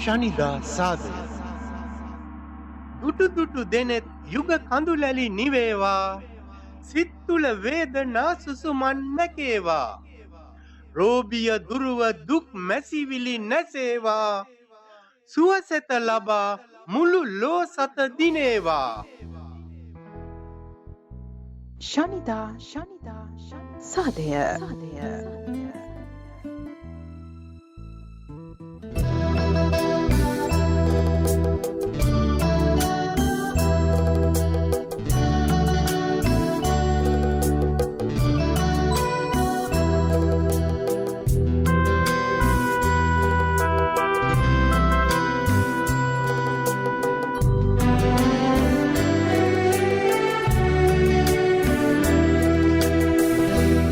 ශනිදා සාදය දුටු දුටු දෙනෙත් යුග කඳුලැලි නිවේවා සිත් තුළ වේදනා සුසුමන් මැකේවා රෝබිය දුරුව දුක් මැසිවිලි නැසේවා සුවසෙත ලබා මුළු ලෝ සත දිනේවා ශනිදා සාදය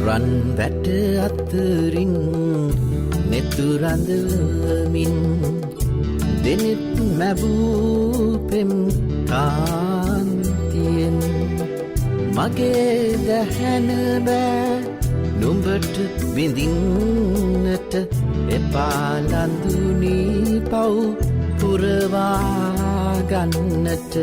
රන් වැට අතරින් නෙතුරඳමින් දෙනෙත් මැවූ පෙම් කාන්තියෙන් මගේ දැහැන බෑ නුඹට විඳින්නට එපා ලඳුනී පව් පුරවා ගන්නට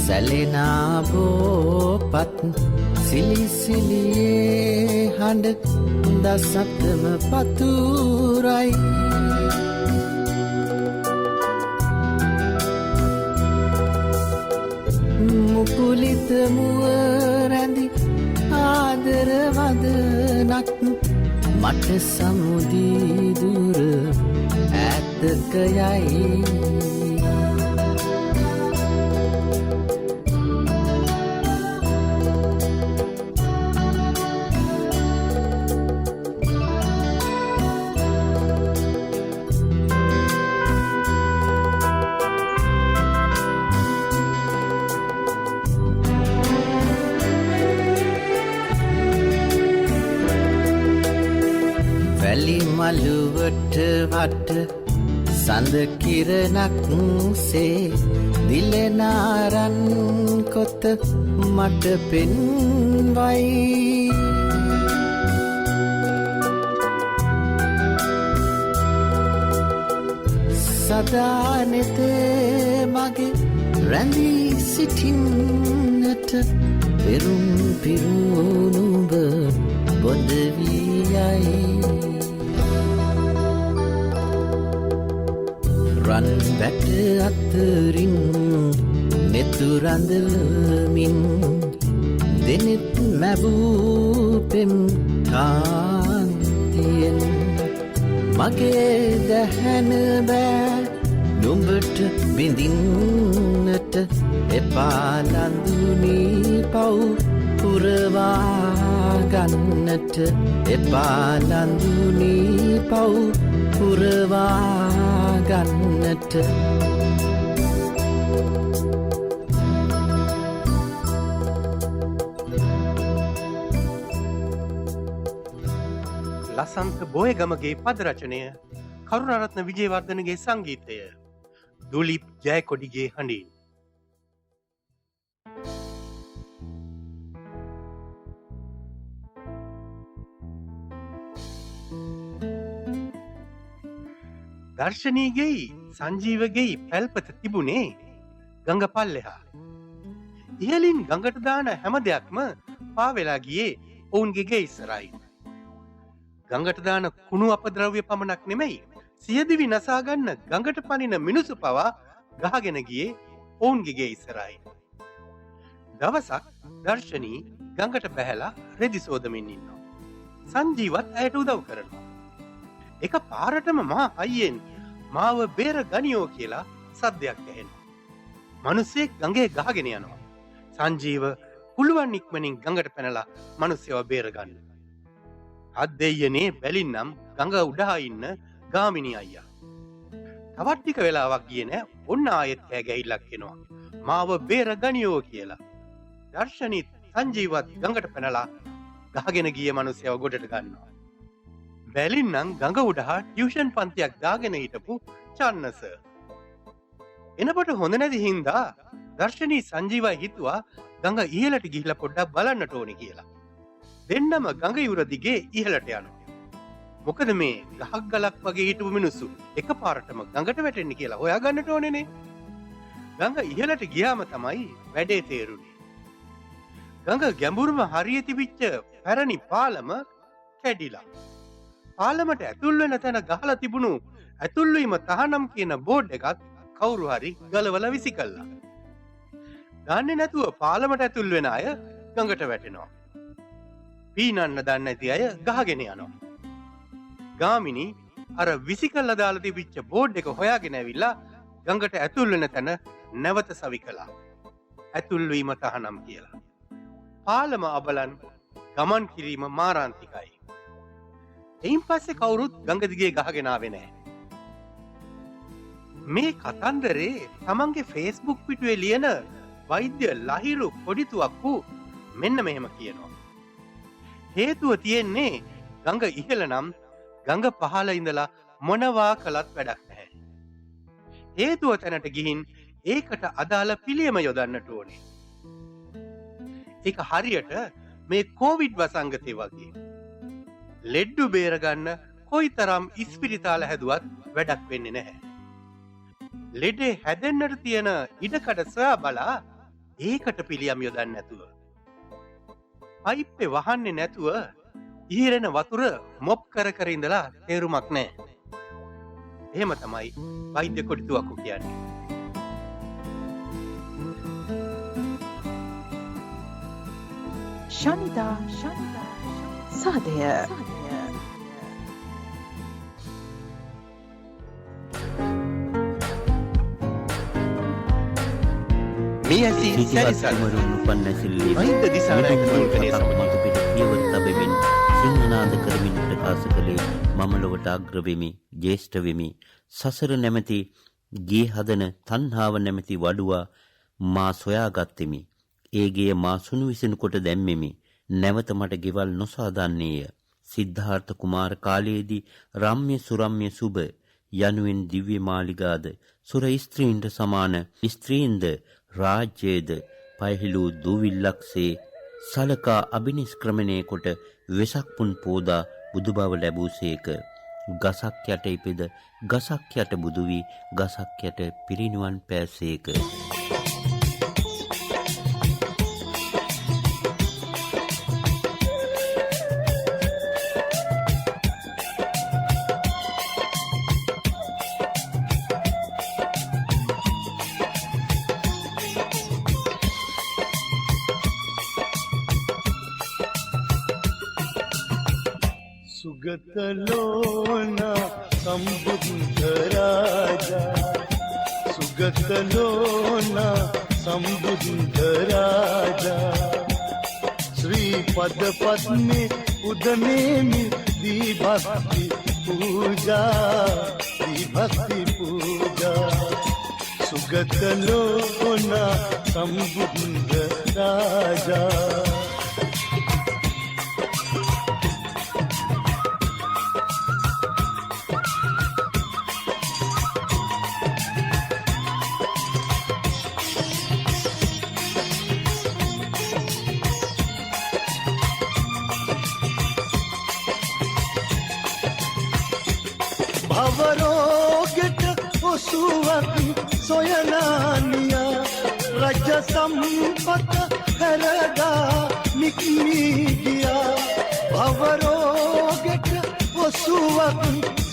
සැලෙනා බෝපත් සිලිසිලියේ හඬ දසතම පතුරයි මුකුලිත මුව රැඳි ආදරවදනක් මට සමුදී දුර ඈතක යයි මලුවට වට සඳ කිරණක් සේ දිලෙනාරන් කොත මට පෙන්වයි සදා නෙතේ මගේ රැඳී සිටින්නට පෙරුම් පිරුණුඹ බොඳ වී යයි රන් වැට අතරින් නෙතුරඳමින් දෙනෙත් මැවූ පෙම් කාන්තියෙන් මගේ දැහැන බෑ නුඹට විඳින්නට එපා ලඳුනී පව් පුරවා ගන්නට එපා ලඳුනී පව් පුරවා ගන්නට ලසන්ත බෝයගමගේ පද රචනය කරුණාරත්න විජේවර්ධනගේ සංගීතය දුලිප් ජයකොඩිගේ හඬින් දර්ශනීගෙයි සංජීවගෙයි පැල්පත තිබුණේ ගඟ පල්ලෙහා. ඉහලින් ගඟට දාන හැම දෙයක්ම පාවෙලා ගියේ ඔවුන්ගේ ගේ ඉස්සරහින්. ගඟට දාන කුණු අපද්‍රව්‍ය පමණක් නෙමෙයි සියදිවි නසා ගන්න ගඟට පනින මිනිසු පවා ගහගෙන ගියේ ඔවුන්ගේ ගේ ඉස්සරහින්. දවසක් දර්ශනී ගඟට බැහැලා රෙදි සෝදමින් ඉන්නවා. සංජීවත් ඇයට උදව් කරනවා. එක පාරටම මා අයියෙන් මාව බේර ගනියෝ කියලා සද්දයක් ඇහෙනවා. මිනිස්සෙක් ගඟේ ගහගෙන යනවා. සංජීව පුළුවන් ඉක්මනින් ගඟට පැනලා මිනිස්සයව බේර ගන්න. අත් දෙයියනේ බැලින්නම් ගඟ උඩහා ඉන්න ගාමිණී අයියා. තවත් ටික වෙලාවක් ගියේ නෑ ඔන්න ආයෙත් කෑ ගැහිල්ලක් එනවා. මාව බේර ගනියෝ කියලා. දර්ශනීත් සංජීවත් ගඟට පැනලා ගහගෙන ගිය මිනිස්සයව ගොඩට ගන්නවා. බැලින්නම් ගඟ උඩහා ටියුෂන් පන්තියක් දාගෙන හිටපු චන්නස. එනකොට හොඳ නැති හින්දා දර්ශනී සංජීවයි හිතුවා ගඟ ඉහළට ගිහිල්ලා පොඩ්ඩක් බලන්නට ඕනේ කියලා. දෙන්නම ගඟ යුර දිගේ ඉහළට යනවා. මොකද මේ ගහක් ගලක් වගේ හිටපු මිනිස්සු එකපාරටම ගඟට වැටෙන්න කියලා හොයාගන්නට ඕනේනේ. ගඟ ඉහළට ගියාම තමයි වැඩේ තේරුනේ. ගඟ ගැඹුරුම හරිය තිබිච්ච පැරණි පාලම කැඩිලා. පාලමට ඇතුල් වෙන තැන ගහලා තිබුණු ඇතුල් වීම තහනම් කියන බෝඩ් එකත් කවුරු හරි ගලවලා විසි කළා. දන්නේ නැතුව පාලමට ඇතුල් වෙන අය ගඟට වැටෙනවා. පීනන්න දන්නේ නැති අය ගහගෙන යනවා. ගාමිණී අර විසි කළා දාලා තිබිච්ච බෝඩ් එක හොයාගෙන ඇවිල්ලා ගඟට ඇතුල් වෙන තැන නැවත සවි කළා. ඇතුල් වීම තහනම් කියලා. පාලම අබලන් ගමන් කිරීම මාරාන්තිකයි. එයින් පස්සේ කවුරුත් ගඟ දිගේ ගහගෙන ආවේ නැහැ. මේ කතන්දරේ තමන්ගේ ෆේස්බුක් පිටුවේ ලියන වෛද්‍ය ලහිරු පොඩිතුවක්කු මෙන්න මෙහෙම කියනවා. හේතුව තියෙන්නේ ගඟ ඉහළ නම් ගඟ පහළ ඉඳලා මොනවා කළත් වැඩක් නැහැ. හේතුව තැනට ගිහින් ඒකට අදාළ පිළියම යොදන්නට ඕනේ. ඒක හරියට මේ කොවිඩ් වසංගතය වගේ. ලෙඩ්ඩු බේරගන්න කොයිතරම් ඉස්පිරිතාල හැදුවත් වැඩක් වෙන්නේ නැහැ. ලෙඩේ හැදෙන්නට තියෙන ඉඩකඩ සොයා බලා ඒකට පිළියම් යොදන්න නැතුව. පයිප්පේ වහන්නේ නැතුව ඉහිරෙන වතුර මොප් කර කර ඉඳලා තේරුමක් නැහැ. එහෙම තමයි වෛද්‍ය කොටිතුවක්කු කියන්නේ. ශනිදා සාදය මේ ඇසි සිසිවත්මරුන් උපන්නැසිල්ලේ මහින්ද දිසානායක සූල්කනේ මතු පිට පියවර තබමින් සිංහනාද කරමින් ප්‍රකාශ කළේ මම ලොවට අග්‍ර වෙමි, ජේෂ්ඨ වෙමි. සසර නැමැති ගේ හදන තණ්හාව නැමැති වඩුවා මා සොයාගත්තෙමි. ඒ ගේ මා සුණු විසුණු කොට දැම්මෙමි. නැවත මට ගෙවල් නොසාදන්නේය. සිද්ධාර්ථ කුමාර කාලයේදී රම්‍ය සුරම්‍ය සුබ යනුවෙන් දිව්‍ය මාලිගාද සුර ස්ත්‍රීන්ට සමාන ස්ත්‍රීන්ද රාජ්‍යයේද පයිහිලු දූවිල්ලක්සේ සලකා අභිනිෂ්ක්‍රමණය කොට වෙසක් පුන් පෝදා බුදු බව ලැබූසේක. ගසක් යට ඉපෙද ගසක් යට බුදු වී ගසක් යට පිරිනිවන් පෑසේක. सुगतलोना संबुद्ध राजा सुगतलोना संबुद्ध राजा श्री पद पद्मे उदनेमि दी भक्ति पूजा सुगतलोना संबुद्ध राजा भवरोगट ओसुवक सोयनानिया रज संपत हरदा निकली गया भवरोगट ओसुवक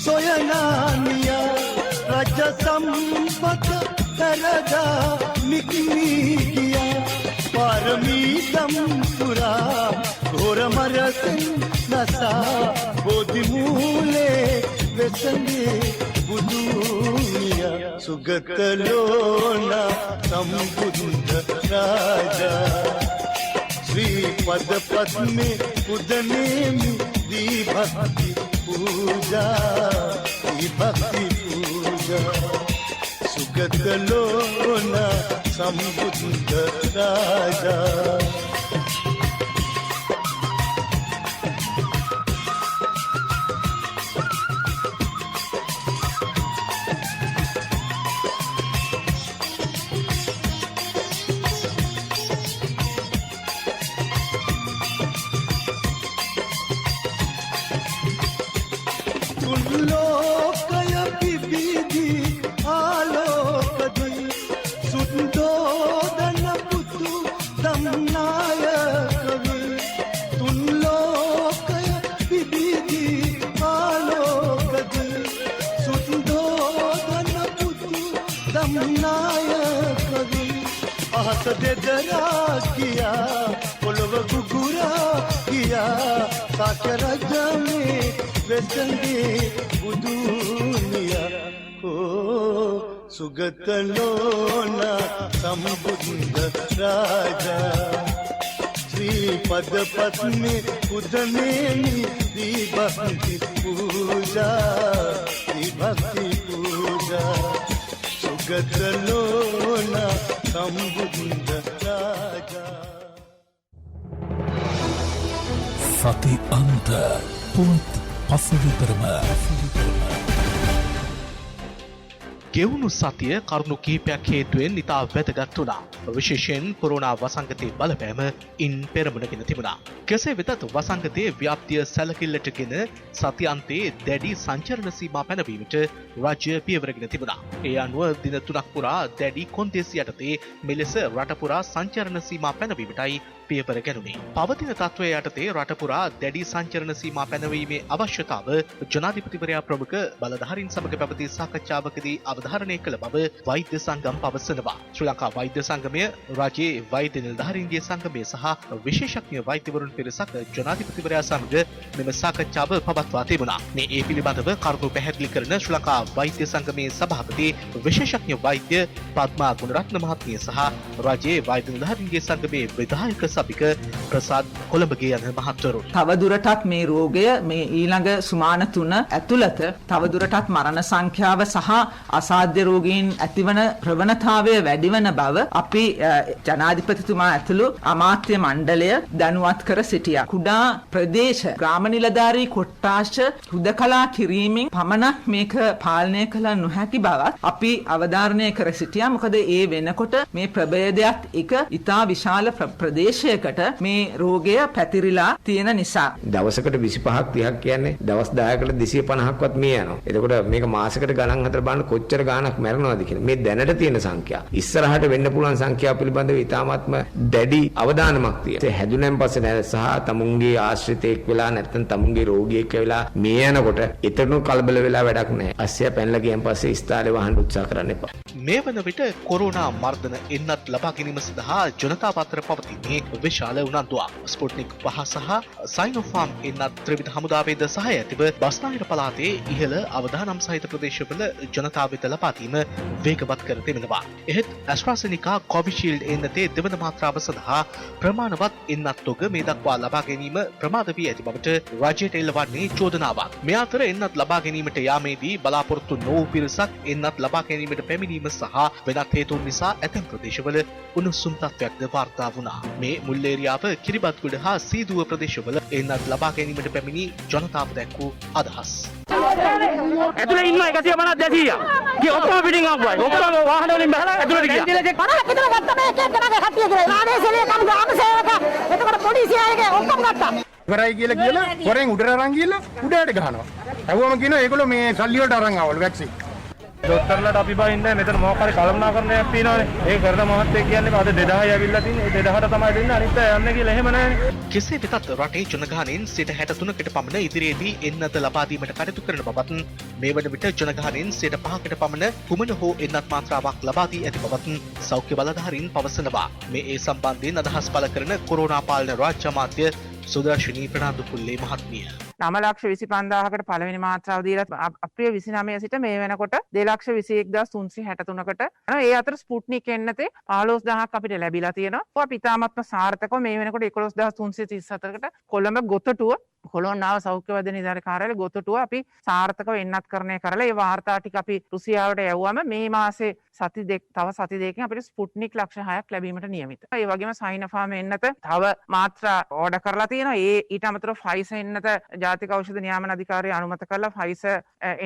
सोयनानिया रज संपत हरदा निकली गया पारमी दम पुरा घोर मरसिन नसा बोधि मूले वेसंगे बुदुनिया सुगतलोना संबुद्ध राजा श्री पद पद्मे उदनेमि दी भक्ति पूजा सुगतलोना संबुद्ध राजा लोकय विविधि आलोकदि सुन्दोदन पुतु दमनाय कवि तुम लोकय विविधि आलोकदि सुन्दोदन पुतु दमनाय कवि आहस देदरा किया पुलव गुगुरा किया साक्य राजा में वेसंगे बुदुनिया को सुगतलोना संबुद्ध राजा श्री पद पद्मे उदनेमि विभक्ति पूजा सुगतलोना संबुद्ध राजा සති අන්ත පුවත් පසවිතරම ගෙවුණු සතිය කරුණු කිහිපයක් හේතුවෙන් ඉතා වැදගත් වුණා. විශේෂයෙන් කොරෝනා වසංගතයේ බලපෑම ඉන් පෙරමුණගෙන තිබුණා. කෙසේ වෙතත් වසංගතයේ ව්‍යාප්තිය සැලකිල්ලටගෙන සති අන්තයේ දැඩි සංචරණ සීමා පැනවීමට රාජ්‍ය පියවරගෙන තිබුණා. ඒ අනුව දින 3ක් පුරා දැඩි කොන්දේසි යටතේ මෙලෙස රට පුරා සංචරණ සීමා පැනවීමටයි පියවර ගැනුණේ. පවතින තත්ත්වය යටතේ රට පුරා දැඩි සංචරණ සීමා පැනවීමේ අවශ්‍යතාව ජනාධිපතිවරයා ප්‍රමුඛ බලධාරීන් සමග පැවති සාකච්ඡාවකදී අවධාරණය කළ බව වෛද්‍ය සංගම් පවසනවා. ශ්‍රී ලංකා වෛද්‍ය සංගමය රාජ්‍යයේ වෛද්‍ය නිලධාරීන්ගේ සංගමය සහ විශේෂඥ වෛද්‍යවරුන් පිරිසක් ජනාධිපතිවරයා සමග මෙම සාකච්ඡාව පවත්වා තිබුණා. මේ ඒ පිළිබඳව කරුණු පැහැදිලි කරන ශ්‍රී ලංකා වෛද්‍ය සංගමේ සභාපති විශේෂඥ වෛද්‍ය පද්මා ගුණරත්න මහත්මිය සහ රාජ්‍යයේ වෛද්‍ය නිලධාරීන්ගේ සංගමේ විධායක සභික ප්‍රසාද් කොළඹගේ යන මහත්වරුන් තවදුරටත් මේ රෝගය මේ ඊළඟ සුමාන 3 ඇතුළත තවදුරටත් මරණ සංඛ්‍යාව සහ අසාධ්‍ය රෝගීන් ඇතිවන ප්‍රවණතාවය වැඩිවන බව අපි ජනාධිපතිතුමා ඇතුළු අමාත්‍ය මණ්ඩලය දැනුවත් කර සිටියා. කුඩා ප්‍රදේශ ග්‍රාම නිලධාරී කොට්ටාශ හුදකලා කිරීමෙන් පමණක් මේක පාලනය කළ නොහැකි බවත් අපි අවධාරණය කර සිටියා. මොකද ඒ වෙනකොට මේ ප්‍රභේදයක් එක ඉතා විශාල ප්‍රදේශයකට මේ රෝගය පැතිරිලා තියෙන නිසා. දවසකට 25ක් 30ක් කියන්නේ දවස් 10කට 250ක්වත් මේ යනවා. එතකොට මේක මාසයකට ගණන් හතර බලන්න කොච්චර ගාණක් මැරෙනවද කියලා. මේ දැනට තියෙන සංඛ්‍යාව ඉස්සරහට වෙන්න පුළුවන් සංඛ්‍යාව පිළිබඳව ඉතාමත්ම දැඩි අවධානමක් තියෙනවා. ඒ හැදුනන් පස්සේ සහ තමුන්ගේ ආශ්‍රිතයෙක් වෙලා නැත්නම් තමුන්ගේ රෝගියෙක් වෙලා මේ යනකොට එතනු කලබල වෙලා වැඩක් නැහැ. අස්සය පැනලා ගියන් පස්සේ ස්ථාලේ වහන්න උත්සාහ කරන්න එපා. මේ වන විට කොරෝනා මර්ධන එන්නත් ලබා ගැනීම සඳහා ජනතාව අතර පවතින්නේ විශාල උනන්දුවක්. ස්පුට්නික් 5 සහ සයිනෝෆාම් එන්නත් ත්‍රිවිධ හමුදාවේද සහාය ඇතිව බස්නාහිර පළාතේ ඉහළ අවදානම් සහිත ප්‍රදේශවල ජනතාව වෙත ලබා දීම වේගවත් කර තිබෙනවා. එහෙත් ඇස්ට්‍රාසෙනිකා කොවිෂීල්ඩ් එන්නතේ දෙවන මාත්‍රාව සඳහා ප්‍රමාණවත් එන්නත් තොග මේ දක්වා ලබා ගැනීම ප්‍රමාද වී ඇති බවට රාජ්‍යයට එල්ලවන්නේ චෝදනාවක්. මේ අතර එන්නත් ලබා ගැනීමට යාමේදී බලාපොරොත්තු නොවූ පිරිසක් එන්නත් ලබා ගැනීමට පැමිණීම සහ වෙනත් හේතුන් නිසා ඇතැම් ප්‍රදේශවල උණුසුම් තත්ත්වයක්ද වාර්තා වුණා. මේ මුල් ඒරියාව කිරිබත්ගොඩ හා සීදුව ප්‍රදේශවල එන්නත් ලබා ගැනීමට පැමිණි ජනතාව දැක්වූ අදහස්. ඇතුලේ ඉන්න 150 200. කී ඔක්කොම පිටින් ආපුවා. ඔක්කොම වාහන වලින් බහලා ඇතුලට ගියා. 50ක් විතර ගත්තා මේ එක එකනගේ කට්ටිය කියලා. ආදේශලේ කම් ග්‍රාම සේවක. එතකොට පොලිසිය අයගේ ඔක්කොම ගත්තා. ඉවරයි කියලා හොරෙන් උඩට අරන් ගිහලා උඩට ගහනවා. ඇහුවම කියනවා ඒගොල්ලෝ මේ සල්ලි වලට අරන් ආවලු වැක්සින්. දොස්තරලාට අපි බයින්නේ මෙතන මොකක් හරි කළමනාකරණයක් තියෙනවානේ. ඒ කරන මහත්තයෙක් කියන්නේ අද 2000 ඇවිල්ලා තින්නේ. ඒ 2000ට තමයි දෙන්නේ. අනිත් අය යන්නේ කියලා එහෙම නැහැනේ. කෙසේ වෙතත් රටේ ජනගහනයෙන් 63%කට පමණ ඉදිරියේදී එන්නත ලබා දීමට කටයුතු කරන බවත් මේ වන විට ජනගහනයෙන් 5%කට පමණ කුමන හෝ එන්නත් මාත්‍රාවක් ලබා දී ඇති බවත් සෞඛ්‍ය බලධාරීන් පවසනවා. මේ ඒ සම්බන්ධයෙන් අදහස් පළ කරන කොරෝනා පාලන රාජ්‍ය අමාත්‍ය සුදර්ශනී ප්‍රනාන්දු පුල්ලේ මහත්මිය 9,25,000කට පළවෙනි මාත්‍රාව දීලා අප්‍රේල් 29 සිට මේ වෙනකොට 2,21,363කට ඒ අතර ස්පුට්නික් එන්නතේ 15,000ක් අපිට ලැබිලා තියෙනවා. අපි ඉතාමත්ම සාර්ථකව මේ වෙනකොට 11,334කට කොළඹ ගොතටුව කොළොන්නාව සෞඛ්‍ය වෛද්‍ය නිලධාරී කාර්යාලය ගොතටුව අපි සාර්ථකව එන්නත්කරණය කරලා ඒ වාර්තා ටික අපි රුසියාවට යවුවම මේ මාසේ තව සති දෙකකින් අපිට ස්පුට්නික් ලක්ෂ 6ක් ලැබීමට නියමිතයි. ඒ වගේම සයිනෝෆාර්ම් එන්නත තව මාත්‍රා ඕඩර් කරලා තියෙනවා. ඊට අමතරව ෆයිසර් එන්නත ජාතික ඖෂධ නියාමන අධිකාරිය අනුමත කරලා ෆයිසර්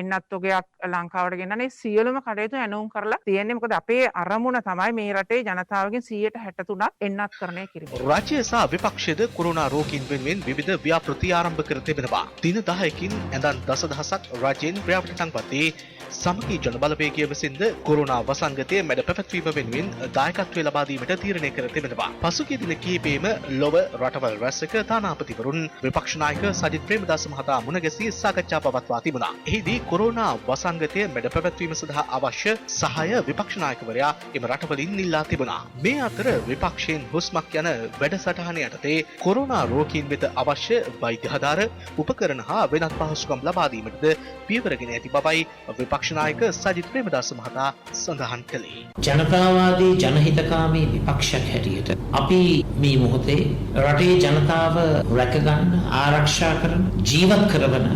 එන්නත් තොගයක් ලංකාවට ගෙන්නන්නේ සියලුම කටයුතු ඇනවුම් කරලා තියෙන්නේ. මොකද අපේ අරමුණ තමයි මේ රටේ ජනතාවගෙන් 163ක් එන්නත්කරණය කිරීම. රාජ්‍ය සහ විපක්ෂයේද කොරෝනා රෝගීන් වෙනුවෙන් විවිධ ව්‍යාපෘති ආරම්භ කර තිබෙනවා. දින 10කින් ඇඳන් දසදහසක් රජයෙන් ක්‍රියාවට පත් සමගී ජන බලවේගය විසින්ද කොරෝනා වසංගතය මැඩ පැවැත්වීම වෙනුවෙන් දායකත්වය ලබා දීමට තීරණය කර තිබෙනවා. පසුගිය දින කිහිපෙම ලොව රටවල් රැසක තානාපතිවරුන් විපක්ෂ නායක සජිත් ප්‍රේමදාස මහතා මුණ ගැසී සාකච්ඡා පවත්වා තිබුණා. එහිදී කොරෝනා වසංගතය මැඩ පැවැත්වීම සඳහා අවශ්‍ය සහාය විපක්ෂ නායකවරයා එම රටවලින් ඉල්ලා තිබුණා. මේ අතර විපක්ෂයෙන් හුස්මක් යන වැඩසටහන යටතේ කොරෝනා රෝගීන් වෙත අවශ්‍ය වෛද්‍ය ආධාර උපකරණ හා වෙනත් පහසුකම් ලබා දීමටද පියවරගෙන ඇති බවයි විපක්ෂ නායක සජිත් ප්‍රේමදාස මහතා සඳහන් කළේ. ජනතාවාදී ජනහිතකාමී විපක්ෂයක් හැටියට අපි මේ මොහොතේ රටේ ජනතාව රැකගන්න ආරක්ෂා කරන ජීවත් කරවන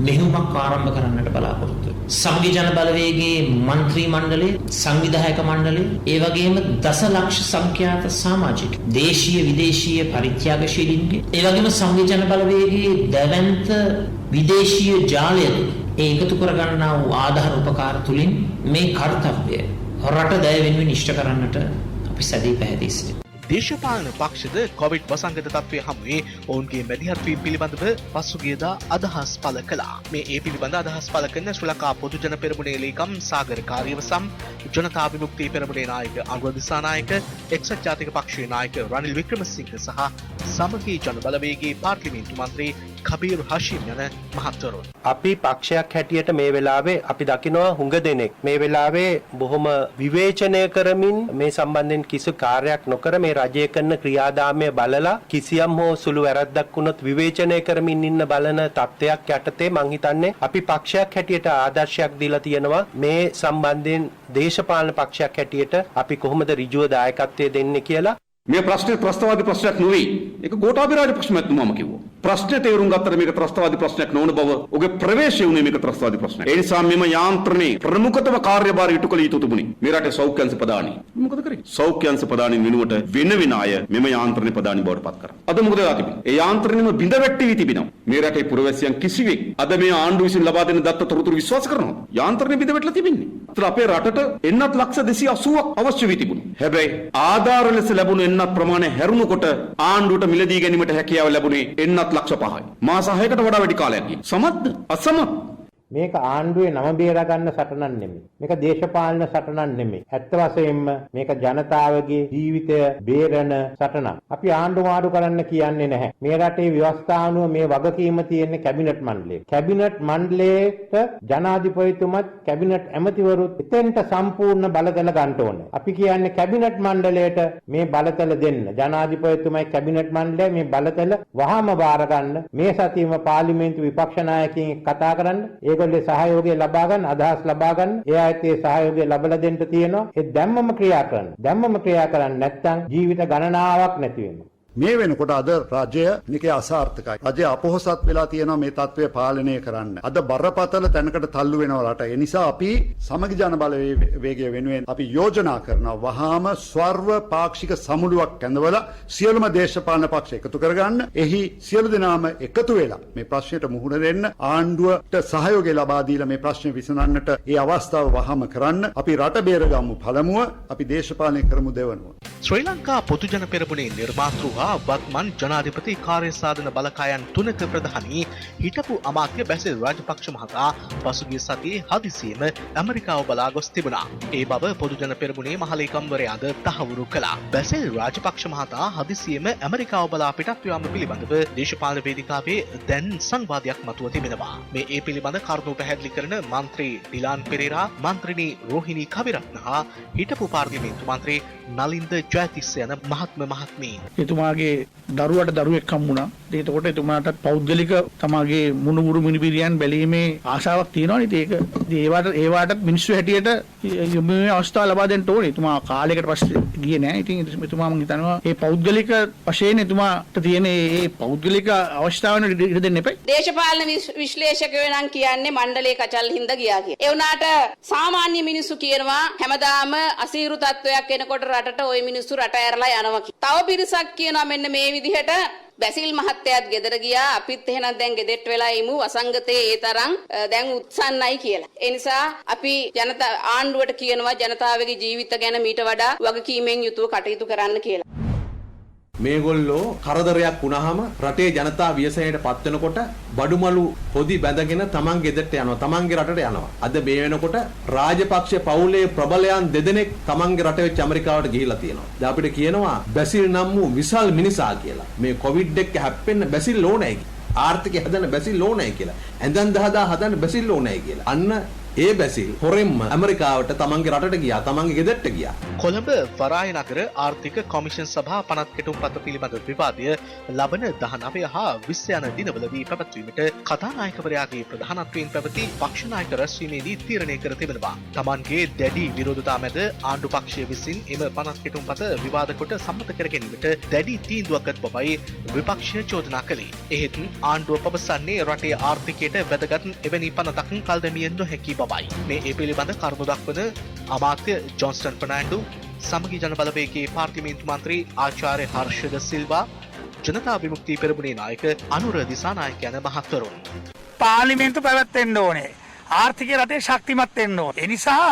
මෙහෙයුමක් ආරම්භ කරන්නට බලාපොරොත්තු වෙනවා. සමගි ජන බලවේගයේ മന്ത്രി මණ්ඩලය, සංවිධායක මණ්ඩලය, ඒ වගේම දසලක්ෂ සංඛ්‍යාත සමාජික දේශීය විදේශීය පරිත්‍යාගශීලීන්ගේ, ඒ වගේම සමගි ජන බලවේගයේ දැවැන්ත විදේශීය ජාලය ඒ එකතු කරගන්නා වූ ආධාර උපකාර තුලින් මේ කාර්යය රට දය වෙනුවෙන් ඉෂ්ට කරන්නට අපි සැදී පැහැදී සිටිනවා. දේශපාලන පක්ෂද කොවිඩ් වසංගත තත්ත්වය හමුවේ ඔවුන්ගේ මැදිහත්වීම පිළිබඳව පසුගියදා අදහස් පළ කළා. මේ ඒ පිළිබඳ අදහස් පළ කරන ශ්‍රී ලංකා පොදු ජන පෙරමුණේ ලේකම් සාගර කාර්යවසම්, ජනතා විමුක්ති පෙරමුණේ නායක අනුර දිසානායක, එක්සත් ජාතික පක්ෂයේ නායක රනිල් වික්‍රමසිංහ සහ සමගී ජන බලවේගයේ පාර්ලිමේන්තු මන්ත්‍රී කබීර් හෂීම් යන මහත්වරුන්. අපි පක්ෂයක් හැටියට මේ වෙලාවේ අපි දකිනවා හුඟ දෙනෙක් මේ වෙලාවේ බොහොම විවේචනය කරමින් මේ සම්බන්ධයෙන් කිසි කාර්යයක් නොකර මේ රජය කරන ක්‍රියාදාමය බලලා කිසියම් හෝ සුළු වැරද්දක් වුණොත් විවේචනය කරමින් ඉන්න බලන තත්ත්වයක් යටතේ මං හිතන්නේ අපි පක්ෂයක් හැටියට ආදර්ශයක් දීලා තියෙනවා. මේ සම්බන්ධයෙන් දේශපාලන පක්ෂයක් හැටියට අපි කොහොමද ඍජුව දායකත්වය දෙන්නේ කියලා. මේ ප්‍රශ්නේ ත්‍රස්තවාදී ප්‍රශ්නයක් නෙවෙයි. ඒක ගෝඨාභය රාජපක්ෂමත් නුමම කිව්වා. ප්‍රශ්නේ තේරුම් ගත්තට මේක ත්‍රස්තවාදී ප්‍රශ්නයක් නොවන බව ඔගේ ප්‍රවේශය උනේ මේක ත්‍රස්තවාදී ප්‍රශ්නයක්. ඒ නිසා මෙම යාන්ත්‍රණේ ප්‍රමුඛතම කාර්යභාරය ඉටු කළ යුතු තිබුණේ මේ රටේ සෞඛ්‍ය අංශ ප්‍රධානී. මොකද කරේ? සෞඛ්‍ය අංශ ප්‍රධානීන් වෙනුවට වෙන අය මෙම යාන්ත්‍රණේ ප්‍රධානී බවට පත් කරා. අද මොකද වෙලා තිබෙන්නේ? ඒ යාන්ත්‍රණයම බිඳ වැට්ටි තිබෙනවා. මේ රටේ පුරවැසියන් කිසිවෙක් අද මේ ආණ්ඩුව විසින් ලබා දෙන දත්ත තොරතුරු විශ්වාස කරනවා. යාන්ත්‍රණය බිඳ වැටලා තිබෙන්නේ. ඒතර අපේ රටට එන්නත් ලක්ෂ 280ක් අවශ්‍ය වී තිබුණා. හැබැයි ආධාර ලෙස ලැබුණු එන්නත් ප්‍රමාණය හැරුණුකොට ආණ්ඩුවට මිලදී ගැනීමට හැකියාව ලැබුණේ එන්නත් ලක්ෂ 5යි. මාස 6කට වඩා වැඩි කාලයක් ගියා. සමත්ද? අසමත්? මේක ආණ්ඩුවේ නම බේරා ගන්න සටනක් නෙමෙයි. මේක දේශපාලන සටනක් නෙමෙයි. ඇත්ත වශයෙන්ම මේක ජනතාවගේ ජීවිතය බේරන සටනක්. අපි ආණ්ඩු මාරු කරන්න කියන්නේ නැහැ. මේ රටේ ව්‍යවස්ථානුව මේ වගකීම තියෙන කැබිනට් මණ්ඩලයේ. කැබිනට් මණ්ඩලයට ජනාධිපතිතුමත් කැබිනට් ඇමතිවරුත් එතෙන්ට සම්පූර්ණ බලතල ගන්න ඕනේ. අපි කියන්නේ කැබිනට් මණ්ඩලයට මේ බලතල දෙන්න. ජනාධිපතිතුමයි කැබිනට් මණ්ඩලය මේ බලතල වහාම බාර ගන්න. මේ සතියේම පාර්ලිමේන්තු විපක්ෂ නායකයින් කතා කරන්න. ඒගොල්ලේ සහයෝගය ලබා ගන්න, අදහස් ලබා ගන්න. ඒ අයත් ඒ සහයෝගය ලැබලා දෙන්න තියෙනවා. ඒ දැම්මම ක්‍රියා කරන්න. දැම්මම ක්‍රියා කරන්නේ නැත්නම් ජීවිත ගණනාවක් නැති වෙනවා. මේ වෙනකොට අද රජය නිකේ අසාර්ථකයි. රජය අපොහසත් වෙලා තියෙනවා මේ තත්ත්වය පාලනය කරන්න. අද බරපතල තැනකට තල්ලු වෙනවා රට. ඒ නිසා අපි සමගි ජන බලවේගය වෙනුවෙන් අපි යෝජනා කරනවා වහාම ස්වර්ව පාක්ෂික සමුළුවක් ඇඳවලා සියලුම දේශපාලන පක්ෂ එකතු කරගන්න. එහි සියලු දෙනාම එකතු වෙලා මේ ප්‍රශ්නෙට මුහුණ දෙන්න, ආණ්ඩුවට සහයෝගය ලබා දීලා මේ ප්‍රශ්නේ විසඳන්නට ඒ අවස්ථාව වහාම කරන්න. අපි රට බේරගමු පළමුව, අපි දේශපාලනය කරමු දෙවනුව. ශ්‍රී ලංකා පොදු ජන පෙරමුණේ නිර්මාතෘ වත්මන් ජනාධිපති කාර්යසාධන බලකායන් 3ක ප්‍රධානී හිටපු අමාත්‍ය බැසිල් රාජපක්ෂ මහතා පසුගිය සතියේ හදිසියෙම ඇමරිකාව බලා ගොස් තිබුණා. ඒ බව පොදු ජන පෙරමුණේ මහලේකම්වරයාද තහවුරු කළා. බැසිල් රාජපක්ෂ මහතා හදිසියෙම ඇමරිකාව බලා පිටත් වීම පිළිබඳව දේශපාලන වේදිකාවේ දැන් සංවාදයක් මතුව තිබෙනවා. මේ ඒ පිළිබඳ කරුණු පැහැදිලි කරන මන්ත්‍රී ඩිලාන් පෙරේරා, මන්ත්‍රිනී රෝහිණී කවිරත්න හා හිටපු පාර්ලිමේන්තු මන්ත්‍රී නලින්ද ජයතිස්ස යන මහත්ම මහත්මීන්. එතුමාගේ දරුවට දරුවෙක් හම්බුණා. එතකොට එතුමාට පෞද්ගලික තමාගේ මුණුබුරු මිනිබිරියන් බැලීමේ ආශාවක් තියෙනවා. ඉතින් ඒවාටත් මිනිස්සු හැටියට මේ අවස්ථාව ලබා දෙන්න ඕනේ. එතුමා කාලයකට පස්සේ ගියේ නෑ. ඉතින් එතුමා මම හිතනවා මේ පෞද්ගලික වශයෙන් එතුමාට තියෙන මේ පෞද්ගලික අවස්ථාවන ඉඩ දෙන්න එපා. දේශපාලන විශ්ලේෂකයෝ නම් කියන්නේ මණ්ඩලයේ කචල් හින්දා ගියා කියලා. ඒ වුණාට සාමාන්‍ය මිනිස්සු කියනවා හැමදාම අසීරු තත්වයක් එනකොට රටට ওই මිනිස්සු රට ඇරලා යනවා කියලා. තව පිරිසක් කියනවා මෙන්න මේ විදිහට බැසිල් මහත්තයාත් ගෙදර ගියා අපිත් එහෙනම් දැන් ගෙදෙට්ට වෙලා ඉමු වසංගතේ ඒ තරම් දැන් උත්සන්නයි කියලා. ඒ නිසා අපි ආණ්ඩුවට කියනවා ජනතාවගේ ජීවිත ගැන මීට වඩා වගකීමෙන් යුතුව කටයුතු කරන්න කියලා. මේගොල්ලෝ කරදරයක් වුණාම රටේ ජනතාව ව්‍යසනයට පත් වෙනකොට බඩුමලු පොදි බැඳගෙන තමන් ගෙදරට යනවා තමන්ගේ රටට යනවා. අද මේ වෙනකොට රාජපක්ෂ පවුලේ ප්‍රබලයන් දෙදෙනෙක් තමන්ගේ රට වෙච්ච ඇමරිකාවට ගිහිලා තියෙනවා. දැන් අපිට කියනවා බැසිල් නම් වූ විශාල මිනිසා කියලා. මේ කොවිඩ් එක හැප්පෙන්න බැසිල් ඕනයි. ආර්ථිකය හදන්න බැසිල් ඕනයි කියලා. ඇඳන් දහදා හදන්න බැසිල් ඕනයි කියලා. අන්න ඒ බැසිල් හොරෙන්ම ඇමරිකාවට තමන්ගේ රටට ගියා තමන්ගේ ගෙදරට ගියා. කොළඹ වරාය නගර ආර්ථික කොමිෂන් සභා පනත් කෙටුම්පත පිළිබඳ විවාදය ලබන 19 හා 20 යන දිනවලදී පැවැත්වීමට කතානායකවරයාගේ ප්‍රධානත්වයෙන් පැවති පක්ෂ නායක රැස්වීමේදී තීරණය කර තිබෙනවා. තමන්ගේ දැඩි විරෝධතා මැද ආණ්ඩු පක්ෂය විසින් එම පනත් කෙටුම්පත විවාද කොට සම්මත කර ගැනීමට දැඩි තීන්දුවක් ගත් බවයි විපක්ෂය චෝදනා කළේ. එහෙත් ආණ්ඩුව පවසන්නේ රටේ ආර්ථිකයට වැදගත් එවැනි පනතක් කල් දැමිය නොහැකි බවයි. මේ ඒ පිළිබඳ කරුණු දක්වන අමාත්‍ය ජොන්ස්ටන් ෆර්නෑන්ඩෝ, සමගි ජන බලවේගයේ පාර්ලිමේන්තු මන්ත්‍රී ආචාර්ය හර්ෂද සිල්වා, ජනතා විමුක්ති පෙරමුණේ නායක අනුර දිසානායක යන මහත්වරුන්. පාර්ලිමේන්තු පැවැත්වෙන්න ඕනේ. ආර්ථිකය රටේ ශක්තිමත් වෙන්න ඕනේ. ඒ නිසා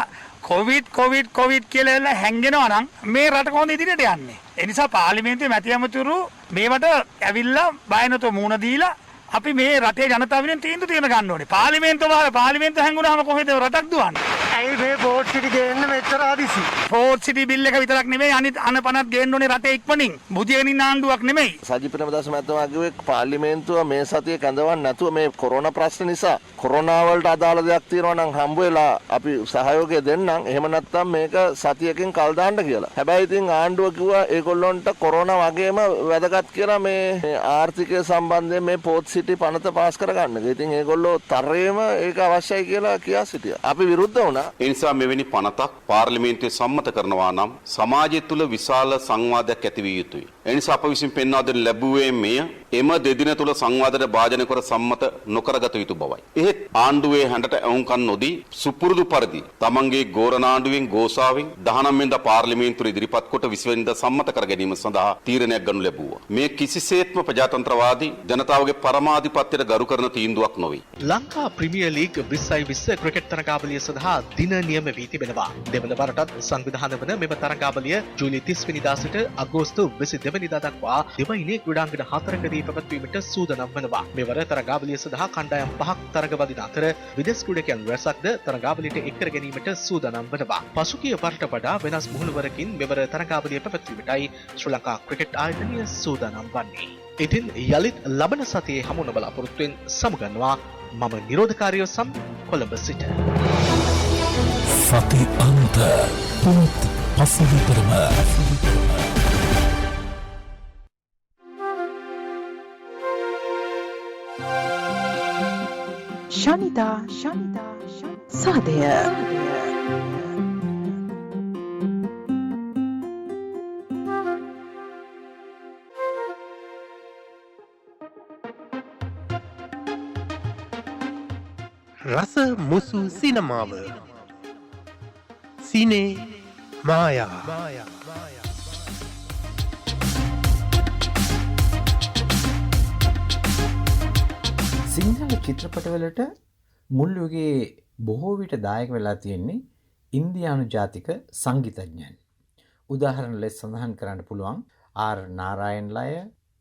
කොවිඩ් කියලා හැංගෙනවා නම් මේ රට කොහොමද ඉදිරියට යන්නේ? ඒ නිසා පාර්ලිමේන්තුවේ මැති ඇමතුරු මේවට ඇවිල්ලා බය නැතුව මුණ දීලා අපි මේ රටේ ජනතාව වෙනුවෙන් තීන්දුව తీරන ගන්න ඕනේ. පාර්ලිමේන්තුව හැංගුණාම කොහෙද රටක් දුවන්නේ? ඇයි මේ පෝට් සිටි ගේන්න මෙච්චර ආදිසි? පෝට් සිටි බිල් එක විතරක් නෙමෙයි අනිත් අනපනත් ගේන්න ඕනේ රටේ ඉක්මනින්. බුදියනින් ආණ්ඩුවක් නෙමෙයි. සජිත් ප්‍රේමදාස මහත්මයා කිව්වේ පාර්ලිමේන්තුව මේ සතියේ කැඳවන්න නැතුව මේ කොරෝනා ප්‍රශ්න නිසා කොරෝනා වලට අදාළ දෙයක් තියෙනවා නම් හම්බ වෙලා අපි සහයෝගය දෙන්නම්. එහෙම නැත්නම් මේක සතියකින් කල් දාන්න කියලා. හැබැයි ඉතින් ආණ්ඩුව කිව්වා ඒගොල්ලොන්ට කොරෝනා වගේම වැදගත් කියලා මේ ආර්ථිකය සම්බන්ධයෙන් මේ පෝට් සිටි පනත පාස් කරගන්න. ඉතින් ඒගොල්ලෝ තරයේම ඒක අවශ්‍යයි කියලා කියා සිටියා. අපි විරුද්ධ වුණා. ඒ නිසා මෙවැනි පනතක් පාර්ලිමේන්තුවේ සම්මත කරනවා නම් සමාජය තුළ විශාල සංවාදයක් ඇති විය යුතුයි. ඒ නිසා අප විසින් පෙන්වා දෙන ලැබුවේ මෙය එම දෙදින තුළ සංවාදයට භාජනය කර සම්මත නොකරගත යුතු බවයි. එහෙත් ආණ්ඩුවේ හැඬට ඇහුම්කන් නොදී සුපුරුදු පරිදි තමන්ගේ ගෝරනාණ්ඩුවෙන් ගෝසාවෙන් 19 වෙනිදා පාර්ලිමේන්තුවේ ඉදිරිපත් කොට 20 වෙනිදා සම්මත කර ගැනීම සඳහා තීරණයක් ගනු ලැබුවා. මේ කිසිසේත්ම ප්‍රජාතන්ත්‍රවාදී ජනතාවගේ පරමාධිපත්‍යයට ගරු කරන තීන්දුවක් නොවේ. ලංකා ප්‍රීමියර් ලීග් 2020 ක්‍රිකට් තරගාවලිය සඳහා දින නියම වී තිබෙනවා. දෙවන වරටත් සංවිධානය වන මෙම තරගාවලිය ජූලි 30 වෙනිදා සිට අගෝස්තු 22 වෙනිදා දක්වා දෙවයිනේ ක්‍රීඩාංගණ 4කදී පැවැත්වීමට සූදානම් වෙනවා. මෙවර තරගාවලිය සඳහා කණ්ඩායම් 5ක් තරගවදින අතර විදේශ ක්‍රීඩකයන් රැසක්ද තරගාවලියට එක් කර ගැනීමට සූදානම් වෙනවා. පසුගිය වරට වඩා වෙනස් මුහුණුවරකින් මෙවර තරගාවලිය පැවැත්වීමටයි ශ්‍රී ලංකා ක්‍රිකට් ආයතනය සූදානම් වන්නේ. ඉතින් යලිත් ලබන සතියේ හමුවන බලාපොරොත්තුවෙන් සමුගන්නවා මම නිරෝධකාරියෝ සම් කොළඹ සිට. සති අන්ත පුත් පසුවිතරම ශනිදා සාදය රස මුසු සිනමාව සිනේ මායා සිංහල චිත්‍රපටවලට මුල් යුගයේ බොහෝ විට දායක වෙලා තියෙන්නේ ඉන්දියානු ජාතික සංගීතඥයන්. උදාහරණ ලෙස සඳහන් කරන්න පුළුවන් ආර් නාරායන් ලය,